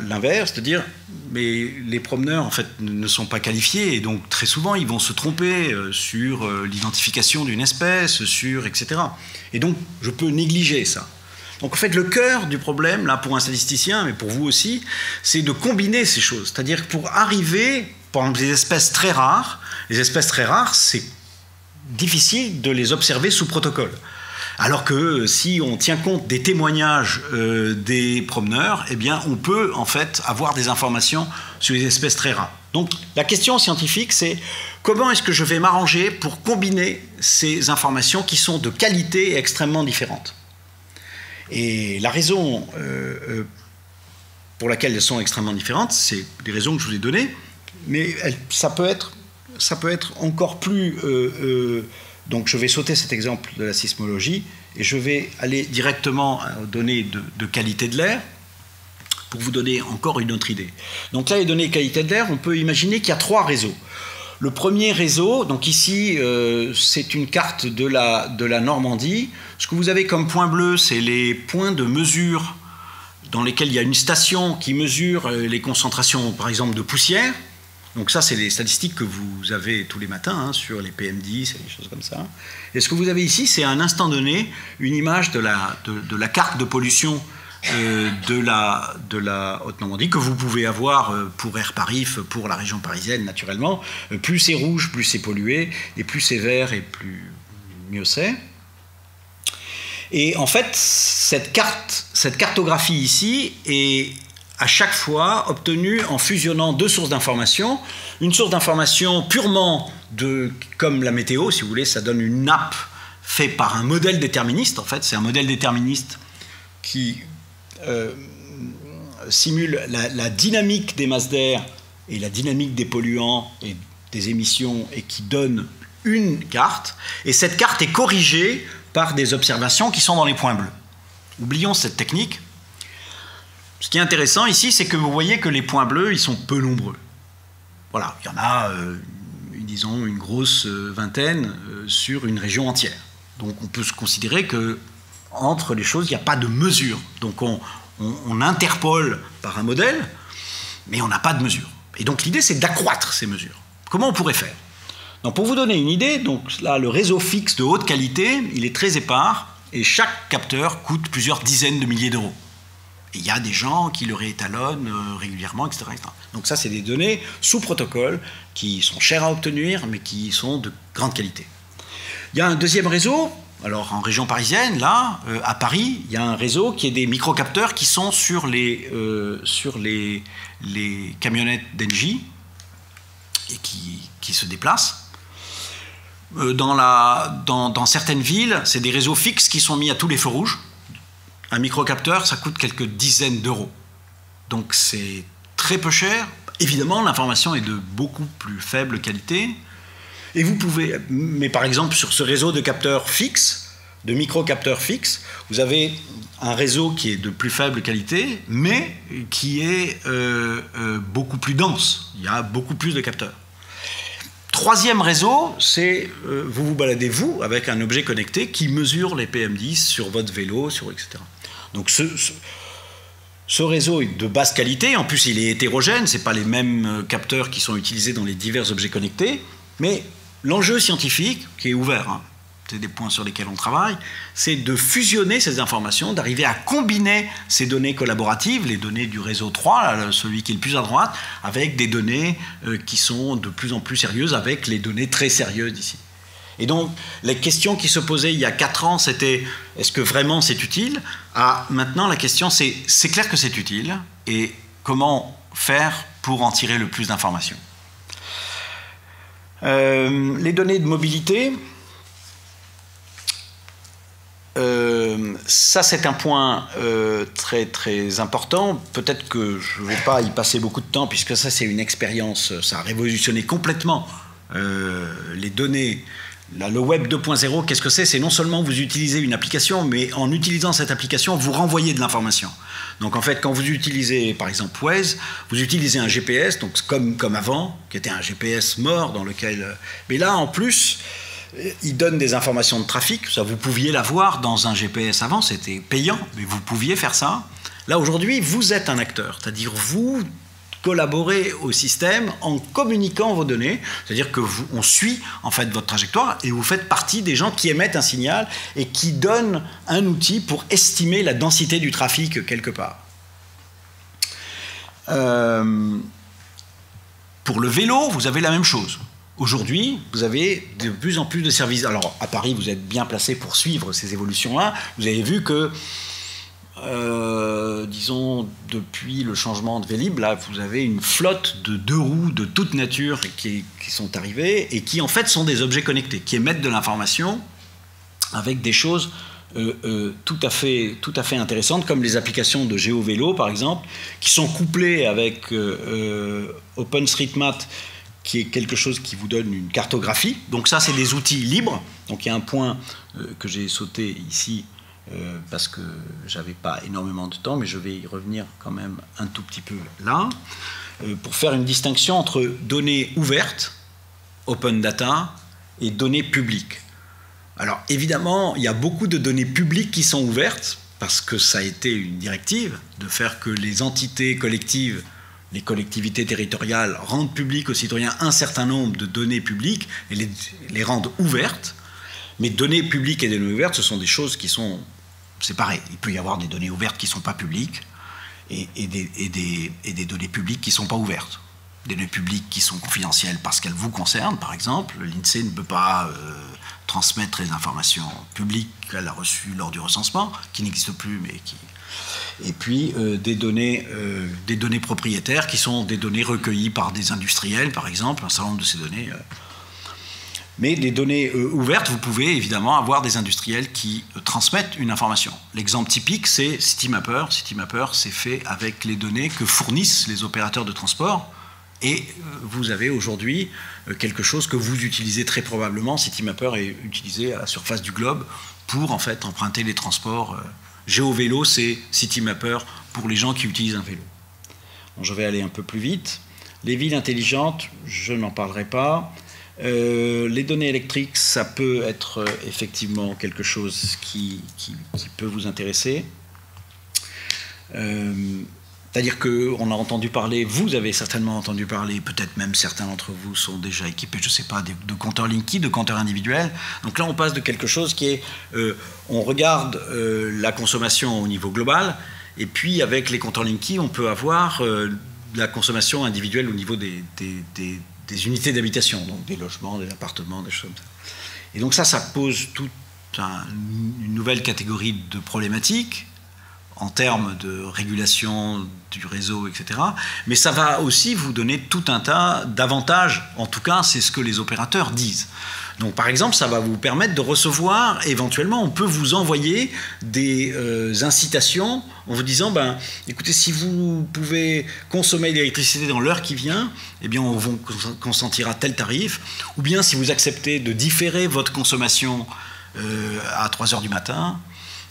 l'inverse, c'est-à-dire mais les promeneurs en fait ne sont pas qualifiés et donc très souvent ils vont se tromper sur l'identification d'une espèce, etc. Et donc je peux négliger ça. Donc en fait le cœur du problème là pour un statisticien, mais pour vous aussi, c'est de combiner ces choses. C'est-à-dire que pour arriver, par exemple les espèces très rares, c'est difficile de les observer sous protocole. Alors que si on tient compte des témoignages des promeneurs, eh bien, on peut en fait avoir des informations sur les espèces très rares. Donc la question scientifique, c'est comment est-ce que je vais m'arranger pour combiner ces informations qui sont de qualité extrêmement différentes. Et la raison pour laquelle elles sont extrêmement différentes, c'est des raisons que je vous ai données, mais ça peut être encore plus... donc je vais sauter cet exemple de la sismologie et je vais aller directement aux données de qualité de l'air pour vous donner encore une autre idée. Donc là, les données de qualité de l'air, on peut imaginer qu'il y a 3 réseaux. Le premier réseau, donc ici, c'est une carte de la Normandie. Ce que vous avez comme point bleu, c'est les points de mesure dans lesquels il y a une station qui mesure les concentrations, par exemple, de poussière. Donc ça, c'est les statistiques que vous avez tous les matins sur les PM10 et des choses comme ça. Et ce que vous avez ici, c'est à un instant donné une image de la carte de pollution de la Haute-Normandie que vous pouvez avoir pour Air Paris, pour la région parisienne, naturellement. Plus c'est rouge, plus c'est pollué, et plus c'est vert, et mieux c'est. Et en fait, cette cartographie ici est à chaque fois obtenue en fusionnant 2 sources d'information. Une source d'information purement comme la météo, si vous voulez, ça donne une nappe faite par un modèle déterministe. En fait, c'est un modèle déterministe qui simule la dynamique des masses d'air et la dynamique des polluants et des émissions et qui donne une carte. Et cette carte est corrigée par des observations qui sont dans les points bleus. Oublions cette technique. Ce qui est intéressant ici, c'est que vous voyez que les points bleus, ils sont peu nombreux. Voilà, il y en a, disons, une grosse vingtaine sur une région entière. Donc on peut se considérer que entre les choses, il n'y a pas de mesure. Donc on interpole par un modèle, mais on n'a pas de mesure. Et donc l'idée, c'est d'accroître ces mesures. Comment on pourrait faire? Donc, pour vous donner une idée, donc là, le réseau fixe de haute qualité, il est très épars, et chaque capteur coûte plusieurs dizaines de milliers d'euros. Et il y a des gens qui le réétalonnent régulièrement, etc., etc. Donc ça, c'est des données sous protocole qui sont chères à obtenir, mais qui sont de grande qualité. Il y a un deuxième réseau. Alors, en région parisienne, là, à Paris, il y a un réseau qui est des microcapteurs qui sont sur les camionnettes d'Engie et qui se déplacent. Dans certaines villes, c'est des réseaux fixes qui sont mis à tous les feux rouges. Un microcapteur, ça coûte quelques dizaines d'euros. Donc, c'est très peu cher. Évidemment, l'information est de beaucoup plus faible qualité. Et vous pouvez, mais par exemple, sur ce réseau de capteurs fixes, de micro-capteurs fixes, vous avez un réseau qui est de plus faible qualité, mais qui est beaucoup plus dense. Il y a beaucoup plus de capteurs. Troisième réseau, c'est vous vous baladez, vous, avec un objet connecté qui mesure les PM10 sur votre vélo, etc. Donc ce réseau est de basse qualité, en plus il est hétérogène, ce n'est pas les mêmes capteurs qui sont utilisés dans les divers objets connectés, mais l'enjeu scientifique, qui est ouvert, c'est des points sur lesquels on travaille, c'est de fusionner ces informations, d'arriver à combiner ces données collaboratives, les données du réseau 3, là, celui qui est le plus à droite, avec des données qui sont de plus en plus sérieuses, avec les données très sérieuses d'ici. Et donc, les questions qui se posaient il y a 4 ans, c'était est-ce que vraiment c'est utile? Maintenant, la question c'est clair que c'est utile, et comment faire pour en tirer le plus d'informations? Les données de mobilité, ça c'est un point très très important. Peut-être que je ne vais pas y passer beaucoup de temps, puisque ça c'est une expérience, ça a révolutionné complètement les données. Là, le web 2.0, qu'est-ce que c'est? C'est non seulement vous utilisez une application, mais en utilisant cette application, vous renvoyez de l'information. Donc en fait, quand vous utilisez par exemple Waze, vous utilisez un GPS, donc comme avant, qui était un GPS mort dans lequel... Mais là, en plus, il donne des informations de trafic. Ça, vous pouviez l'avoir dans un GPS avant, c'était payant, mais vous pouviez faire ça. Là, aujourd'hui, vous êtes un acteur, c'est-à-dire vous collaborer au système en communiquant vos données, c'est-à-dire que on suit en fait votre trajectoire et vous faites partie des gens qui émettent un signal et qui donnent un outil pour estimer la densité du trafic quelque part. Pour le vélo, vous avez la même chose. Aujourd'hui, vous avez de plus en plus de services. Alors, à Paris, vous êtes bien placé pour suivre ces évolutions-là. Vous avez vu que disons, depuis le changement de Vélib, là, vous avez une flotte de 2 roues de toute nature qui sont arrivées et qui, en fait, sont des objets connectés, qui émettent de l'information avec des choses tout à fait intéressantes, comme les applications de GeoVélo, par exemple, qui sont couplées avec OpenStreetMap, qui est quelque chose qui vous donne une cartographie. Donc ça, c'est des outils libres. Donc il y a un point que j'ai sauté ici, parce que j'avais pas énormément de temps, mais je vais y revenir quand même un tout petit peu là, pour faire une distinction entre données ouvertes, open data, et données publiques. Alors évidemment, il y a beaucoup de données publiques qui sont ouvertes, parce que ça a été une directive de faire que les entités collectives, les collectivités territoriales rendent public aux citoyens un certain nombre de données publiques et les rendent ouvertes. Mais données publiques et données ouvertes, ce sont des choses qui sont séparées. Il peut y avoir des données ouvertes qui ne sont pas publiques et des données publiques qui ne sont pas ouvertes. Des données publiques qui sont confidentielles parce qu'elles vous concernent, par exemple. L'INSEE ne peut pas transmettre les informations publiques qu'elle a reçues lors du recensement, qui n'existent plus, mais qui... Et puis des données propriétaires qui sont des données recueillies par des industriels, par exemple, un certain nombre de ces données... Mais les données ouvertes, vous pouvez évidemment avoir des industriels qui transmettent une information. L'exemple typique, c'est Citymapper. Citymapper, c'est fait avec les données que fournissent les opérateurs de transport. Et vous avez aujourd'hui quelque chose que vous utilisez très probablement. Citymapper est utilisé à la surface du globe pour en fait emprunter les transports. GeoVélo, c'est Citymapper pour les gens qui utilisent un vélo. Bon, je vais aller un peu plus vite. Les villes intelligentes, je n'en parlerai pas. Les données électriques, ça peut être effectivement quelque chose qui peut vous intéresser. C'est-à-dire qu'on a entendu parler, vous avez certainement entendu parler, peut-être même certains d'entre vous sont déjà équipés, je ne sais pas, de compteurs Linky, de compteurs individuels. Donc là, on passe de quelque chose qui est, on regarde la consommation au niveau global, et puis avec les compteurs Linky, on peut avoir la consommation individuelle au niveau des unités d'habitation, donc des logements, des appartements, des choses comme ça. Et donc ça pose toute une nouvelle catégorie de problématiques en termes de régulation du réseau, etc. Mais ça va aussi vous donner tout un tas d'avantages. En tout cas, c'est ce que les opérateurs disent. Donc, par exemple, ça va vous permettre de recevoir, éventuellement, on peut vous envoyer des incitations en vous disant, ben, écoutez, si vous pouvez consommer l'électricité dans l'heure qui vient, eh bien, on vous consentira tel tarif. Ou bien, si vous acceptez de différer votre consommation à 3 heures du matin,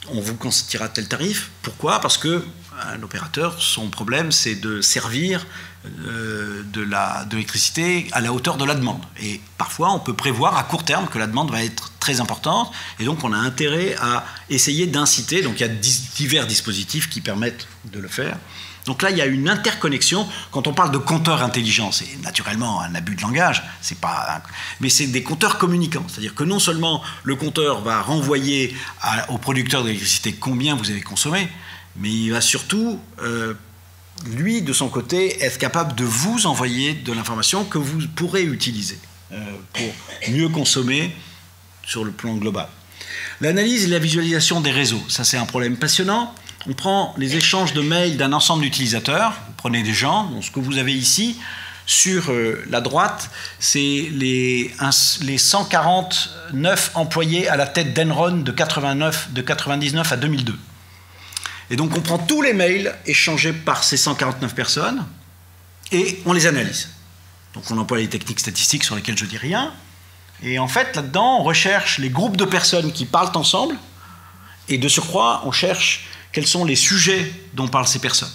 on vous consentira tel tarif. Pourquoi ? Parce que un opérateur, son problème, c'est de servir de l'électricité à la hauteur de la demande. Et parfois, on peut prévoir à court terme que la demande va être très importante, et donc on a intérêt à essayer d'inciter. Donc il y a divers dispositifs qui permettent de le faire. Donc là, il y a une interconnexion. Quand on parle de compteurs intelligents, c'est naturellement un abus de langage, mais c'est des compteurs communicants. C'est-à-dire que non seulement le compteur va renvoyer au producteur d'électricité combien vous avez consommé, mais il va surtout, lui, de son côté, être capable de vous envoyer de l'information que vous pourrez utiliser pour mieux consommer sur le plan global. L'analyse et la visualisation des réseaux, ça c'est un problème passionnant. On prend les échanges de mails d'un ensemble d'utilisateurs, vous prenez des gens, donc ce que vous avez ici, sur la droite, c'est les 149 employés à la tête d'Enron de 99 à 2002. Et donc on prend tous les mails échangés par ces 149 personnes et on les analyse. Donc on emploie les techniques statistiques sur lesquelles je ne dis rien. Et en fait, là-dedans, on recherche les groupes de personnes qui parlent ensemble et de surcroît, on cherche quels sont les sujets dont parlent ces personnes.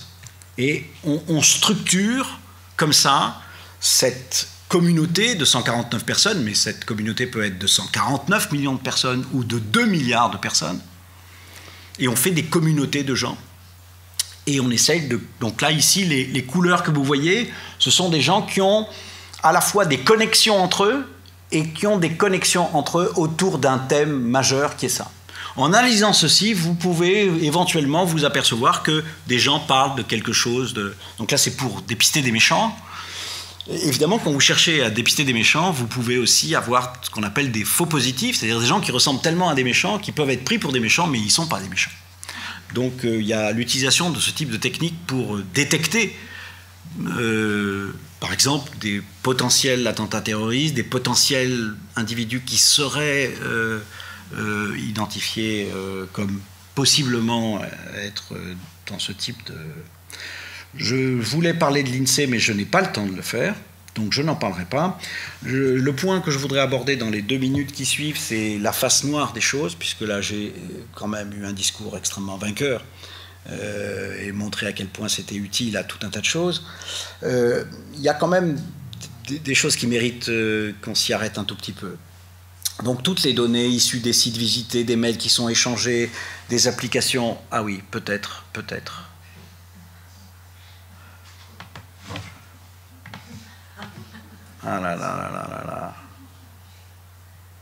Et on structure comme ça cette communauté de 149 personnes, mais cette communauté peut être de 149 millions de personnes ou de 2 milliards de personnes. Et on fait des communautés de gens. Et on essaye de... Donc là, ici, les couleurs que vous voyez, ce sont des gens qui ont à la fois des connexions entre eux et qui ont des connexions entre eux autour d'un thème majeur qui est ça. En analysant ceci, vous pouvez éventuellement vous apercevoir que des gens parlent de quelque chose de... Donc là, c'est pour dépister des méchants. Évidemment, quand vous cherchez à dépister des méchants, vous pouvez aussi avoir ce qu'on appelle des faux positifs, c'est-à-dire des gens qui ressemblent tellement à des méchants qu'ils peuvent être pris pour des méchants, mais ils ne sont pas des méchants. Donc il y a l'utilisation de ce type de technique pour détecter, par exemple, des potentiels attentats terroristes, des potentiels individus qui seraient identifiés comme possiblement être dans ce type de... Je voulais parler de l'INSEE, mais je n'ai pas le temps de le faire, donc je n'en parlerai pas. Le point que je voudrais aborder dans les 2 minutes qui suivent, c'est la face noire des choses, puisque là j'ai quand même eu un discours extrêmement vainqueur et montré à quel point c'était utile à tout un tas de choses. Il y a quand même des choses qui méritent qu'on s'y arrête un tout petit peu. Donc toutes les données issues des sites visités, des mails qui sont échangés, des applications... Ah oui, peut-être. Ah là là là là là là.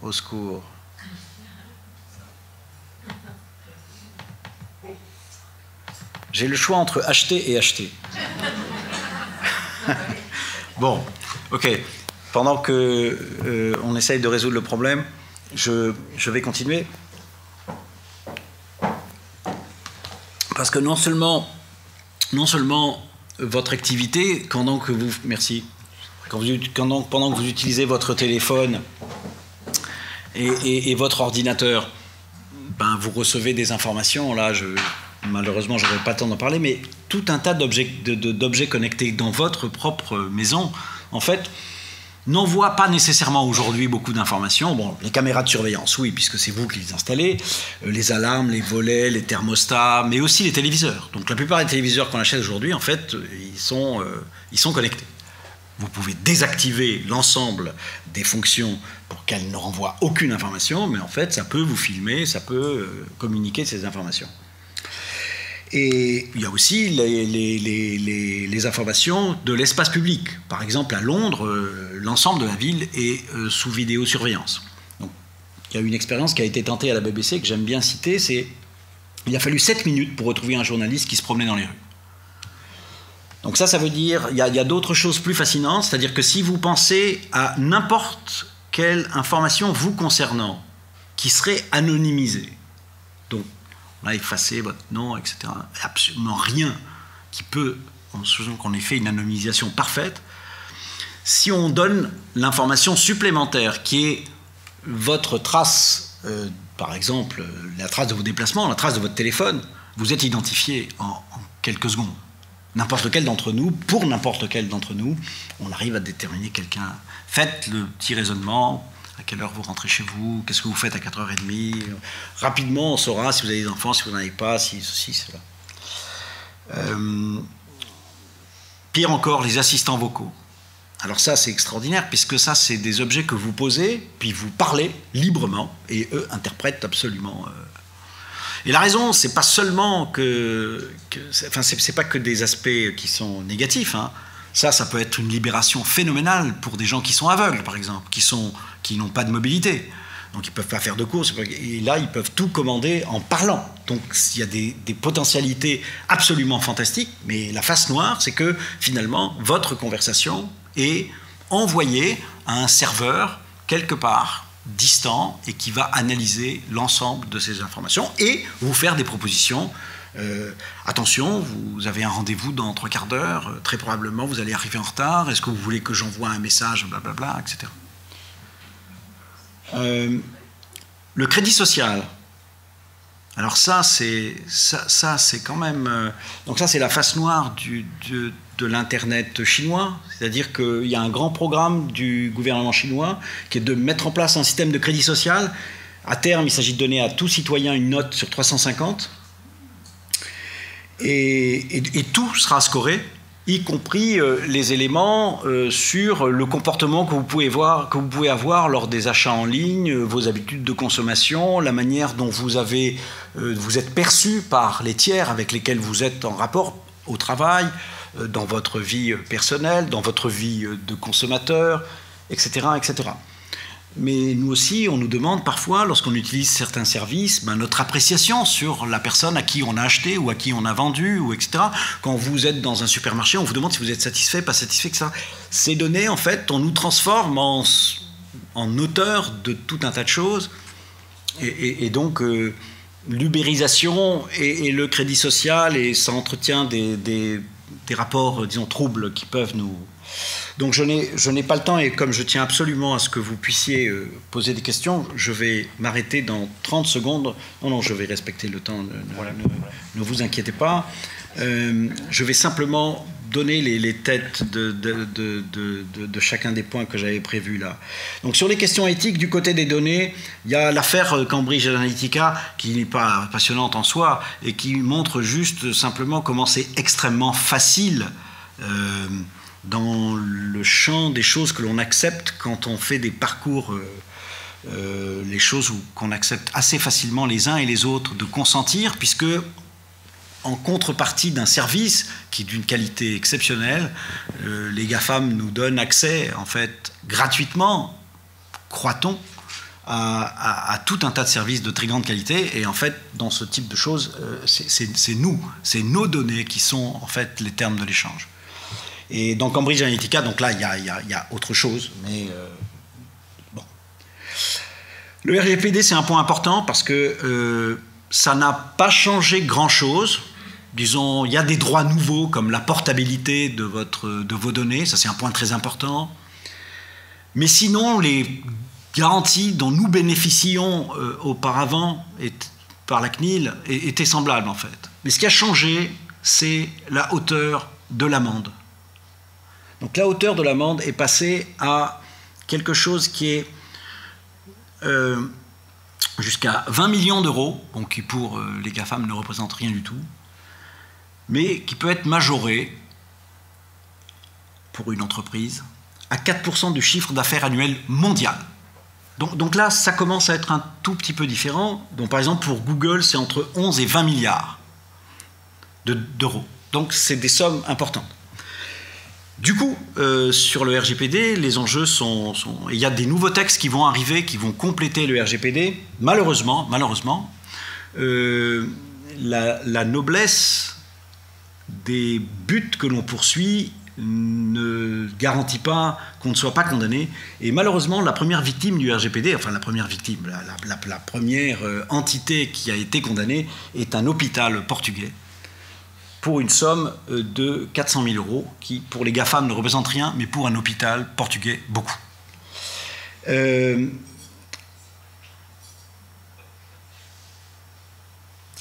Au secours. J'ai le choix entre acheter et acheter. Bon, ok. Pendant que on essaye de résoudre le problème, je vais continuer. Parce que non seulement votre activité, pendant que vous... Merci. Pendant que vous utilisez votre téléphone et votre ordinateur, ben, vous recevez des informations. Là, malheureusement, je n'aurai pas le temps d'en parler, mais tout un tas d'objets connectés dans votre propre maison, en fait, n'envoient pas nécessairement aujourd'hui beaucoup d'informations. Bon, les caméras de surveillance, oui, puisque c'est vous qui les installez, les alarmes, les volets, les thermostats, mais aussi les téléviseurs. Donc la plupart des téléviseurs qu'on achète aujourd'hui, en fait, ils sont connectés. Vous pouvez désactiver l'ensemble des fonctions pour qu'elles ne renvoient aucune information, mais en fait, ça peut vous filmer, ça peut communiquer ces informations. Et il y a aussi les informations de l'espace public. Par exemple, à Londres, l'ensemble de la ville est sous vidéosurveillance. Donc, il y a une expérience qui a été tentée à la BBC, que j'aime bien citer, c'est il a fallu 7 minutes pour retrouver un journaliste qui se promenait dans les rues. Donc ça veut dire, il y a d'autres choses plus fascinantes, c'est-à-dire que si vous pensez à n'importe quelle information vous concernant, qui serait anonymisée, donc on a effacé votre nom, etc., absolument rien qui peut, en supposant qu'on ait fait une anonymisation parfaite, si on donne l'information supplémentaire qui est votre trace, par exemple, la trace de vos déplacements, la trace de votre téléphone, vous êtes identifié en quelques secondes. N'importe lequel d'entre nous, pour n'importe lequel d'entre nous, on arrive à déterminer quelqu'un. Faites le petit raisonnement, à quelle heure vous rentrez chez vous, qu'est-ce que vous faites à 4h30. Rapidement, on saura si vous avez des enfants, si vous n'en avez pas, si ceci, cela. Pire encore, les assistants vocaux. Alors ça, c'est extraordinaire, puisque ça, c'est des objets que vous posez, puis vous parlez librement, et eux interprètent absolument... Et la raison, c'est pas seulement c'est pas que des aspects qui sont négatifs. Hein. Ça peut être une libération phénoménale pour des gens qui sont aveugles, par exemple, qui n'ont pas de mobilité. Donc ils ne peuvent pas faire de courses. Et là, ils peuvent tout commander en parlant. Donc il y a des potentialités absolument fantastiques. Mais la face noire, c'est que finalement, votre conversation est envoyée à un serveur quelque part distant et qui va analyser l'ensemble de ces informations et vous faire des propositions. Attention, vous avez un rendez-vous dans 3 quarts d'heure, très probablement vous allez arriver en retard, est-ce que vous voulez que j'envoie un message, blablabla, etc. Le crédit social. Alors ça, c'est quand même... donc ça, c'est la face noire de l'Internet chinois, c'est-à-dire qu'il y a un grand programme du gouvernement chinois qui est de mettre en place un système de crédit social. À terme, il s'agit de donner à tout citoyen une note sur 350. Et tout sera scoré. y compris les éléments sur le comportement que vous pouvez avoir lors des achats en ligne, vos habitudes de consommation, la manière dont vous êtes perçu par les tiers avec lesquels vous êtes en rapport au travail, dans votre vie personnelle, dans votre vie de consommateur, etc., etc. Mais nous aussi, on nous demande parfois, lorsqu'on utilise certains services, notre appréciation sur la personne à qui on a acheté ou à qui on a vendu, ou etc. Quand vous êtes dans un supermarché, on vous demande si vous êtes satisfait, pas satisfait, etc. Ces données, en fait, on nous transforme en auteur de tout un tas de choses. Et donc, l'ubérisation et le crédit social, et ça entretient des rapports, disons, troubles qui peuvent nous... Donc je n'ai pas le temps, et comme je tiens absolument à ce que vous puissiez poser des questions, je vais m'arrêter dans 30 secondes. Non, je vais respecter le temps, ne vous inquiétez pas. Je vais simplement donner les têtes de chacun des points que j'avais prévus là. Donc sur les questions éthiques, du côté des données, il y a l'affaire Cambridge Analytica, qui n'est pas passionnante en soi, et qui montre juste simplement comment c'est extrêmement facile dans le champ des choses que l'on accepte quand on fait des parcours, les choses qu'on accepte assez facilement les uns et les autres, de consentir, puisque en contrepartie d'un service qui est d'une qualité exceptionnelle, les GAFAM nous donnent accès, en fait, gratuitement, croit-on, à tout un tas de services de très grande qualité. Et en fait, dans ce type de choses, c'est nos données qui sont, en fait, les termes de l'échange. Et dans Cambridge Analytica, donc là, il y a autre chose, mais bon. Le RGPD, c'est un point important parce que ça n'a pas changé grand-chose. Disons, il y a des droits nouveaux comme la portabilité de vos données, ça c'est un point très important. Mais sinon, les garanties dont nous bénéficions auparavant par la CNIL étaient semblables en fait. Mais ce qui a changé, c'est la hauteur de l'amende. Donc la hauteur de l'amende est passée à quelque chose qui est jusqu'à 20 millions d'euros, donc qui pour les GAFAM ne représente rien du tout, mais qui peut être majoré pour une entreprise à 4% du chiffre d'affaires annuel mondial. Donc là, ça commence à être un tout petit peu différent. Donc par exemple, pour Google, c'est entre 11 et 20 milliards d'euros. Donc c'est des sommes importantes. Du coup, sur le RGPD, les enjeux sont... Il y a des nouveaux textes qui vont arriver, qui vont compléter le RGPD. Malheureusement, la noblesse des buts que l'on poursuit ne garantit pas qu'on ne soit pas condamné. Et malheureusement, la première victime du RGPD, enfin la première victime, la première entité qui a été condamnée est un hôpital portugais, pour une somme de 400 000 euros, qui pour les GAFAM ne représente rien, mais pour un hôpital portugais, beaucoup.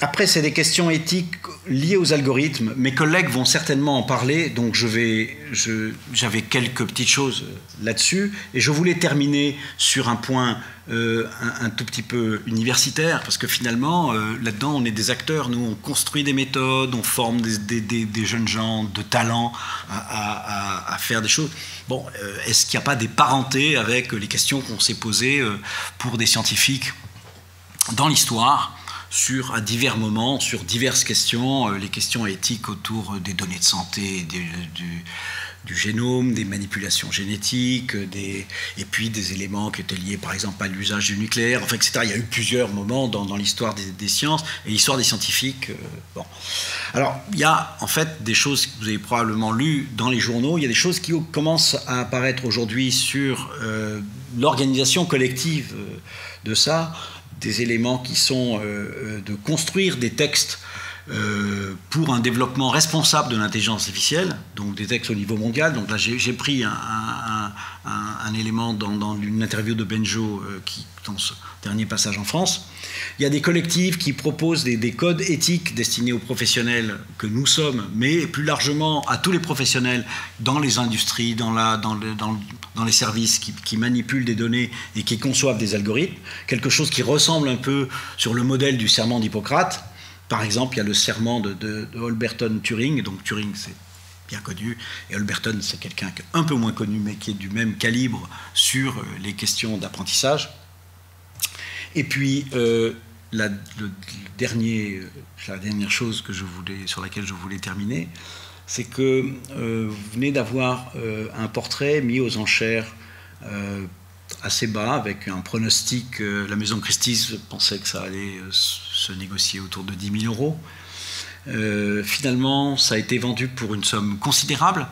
Après, c'est des questions éthiques liées aux algorithmes. Mes collègues vont certainement en parler, donc j'avais quelques petites choses là-dessus. Et je voulais terminer sur un point un tout petit peu universitaire, parce que finalement, là-dedans, on est des acteurs. Nous, on construit des méthodes, on forme des jeunes gens de talent à faire des choses. Bon, est-ce qu'il n'y a pas des parentés avec les questions qu'on s'est posées pour des scientifiques dans l'histoire, à divers moments, sur diverses questions, les questions éthiques autour des données de santé, du génome, des manipulations génétiques, et puis des éléments qui étaient liés par exemple à l'usage du nucléaire, enfin, etc. Il y a eu plusieurs moments dans l'histoire des sciences et l'histoire des scientifiques. Bon. Alors, il y a en fait des choses que vous avez probablement lues dans les journaux, il y a des choses qui commencent à apparaître aujourd'hui sur l'organisation collective de ça, des éléments qui sont de construire des textes pour un développement responsable de l'intelligence artificielle, donc des textes au niveau mondial. Donc là, j'ai pris un élément dans une interview de Benjo dans ce dernier passage en France. Il y a des collectifs qui proposent des codes éthiques destinés aux professionnels que nous sommes, mais plus largement à tous les professionnels dans les industries, dans les services qui manipulent des données et qui conçoivent des algorithmes. Quelque chose qui ressemble un peu sur le modèle du serment d'Hippocrate. Par exemple, il y a le serment de Holberton Turing. Donc Turing, c'est bien connu, et Holberton, c'est quelqu'un un peu moins connu, mais qui est du même calibre sur les questions d'apprentissage. Et puis, la dernière chose sur laquelle je voulais terminer, c'est que vous venez d'avoir un portrait mis aux enchères assez bas, avec un pronostic. La maison Christie's pensait que ça allait se négocier autour de 10 000 euros. Finalement, ça a été vendu pour une somme considérable.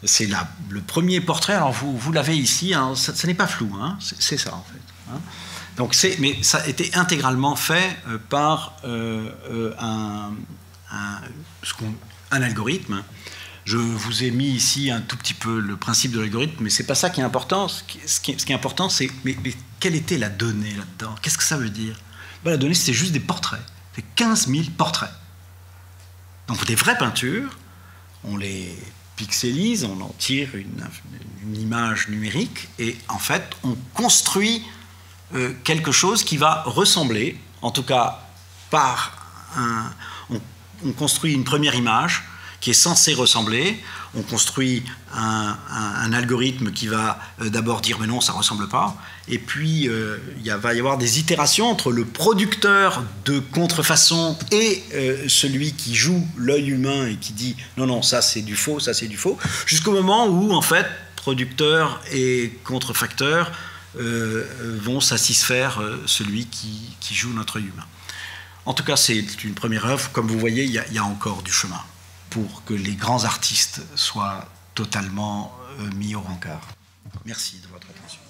C'est le premier portrait. Alors, vous l'avez ici, hein, ça n'est pas flou, hein, c'est ça en fait. Hein. Donc, mais ça a été intégralement fait par un algorithme. Je vous ai mis ici un tout petit peu le principe de l'algorithme, mais ce n'est pas ça qui est important. Ce qui est important, c'est mais quelle était la donnée là-dedans? Qu'est-ce que ça veut dire? Ben, la donnée, c'est juste des portraits. C'est 15 000 portraits. Donc des vraies peintures, on les pixelise, on en tire une image numérique, et en fait, on construit quelque chose qui va ressembler, en tout cas on construit une première image qui est censée ressembler, on construit un algorithme qui va d'abord dire mais non, ça ne ressemble pas, et puis va y avoir des itérations entre le producteur de contrefaçon et celui qui joue l'œil humain et qui dit non, non, ça c'est du faux, ça c'est du faux, jusqu'au moment où en fait producteur et contrefacteur vont satisfaire celui qui joue notre œil humain. En tout cas, c'est une première œuvre. Comme vous voyez, il y a encore du chemin pour que les grands artistes soient totalement mis au rencard. Merci de votre attention.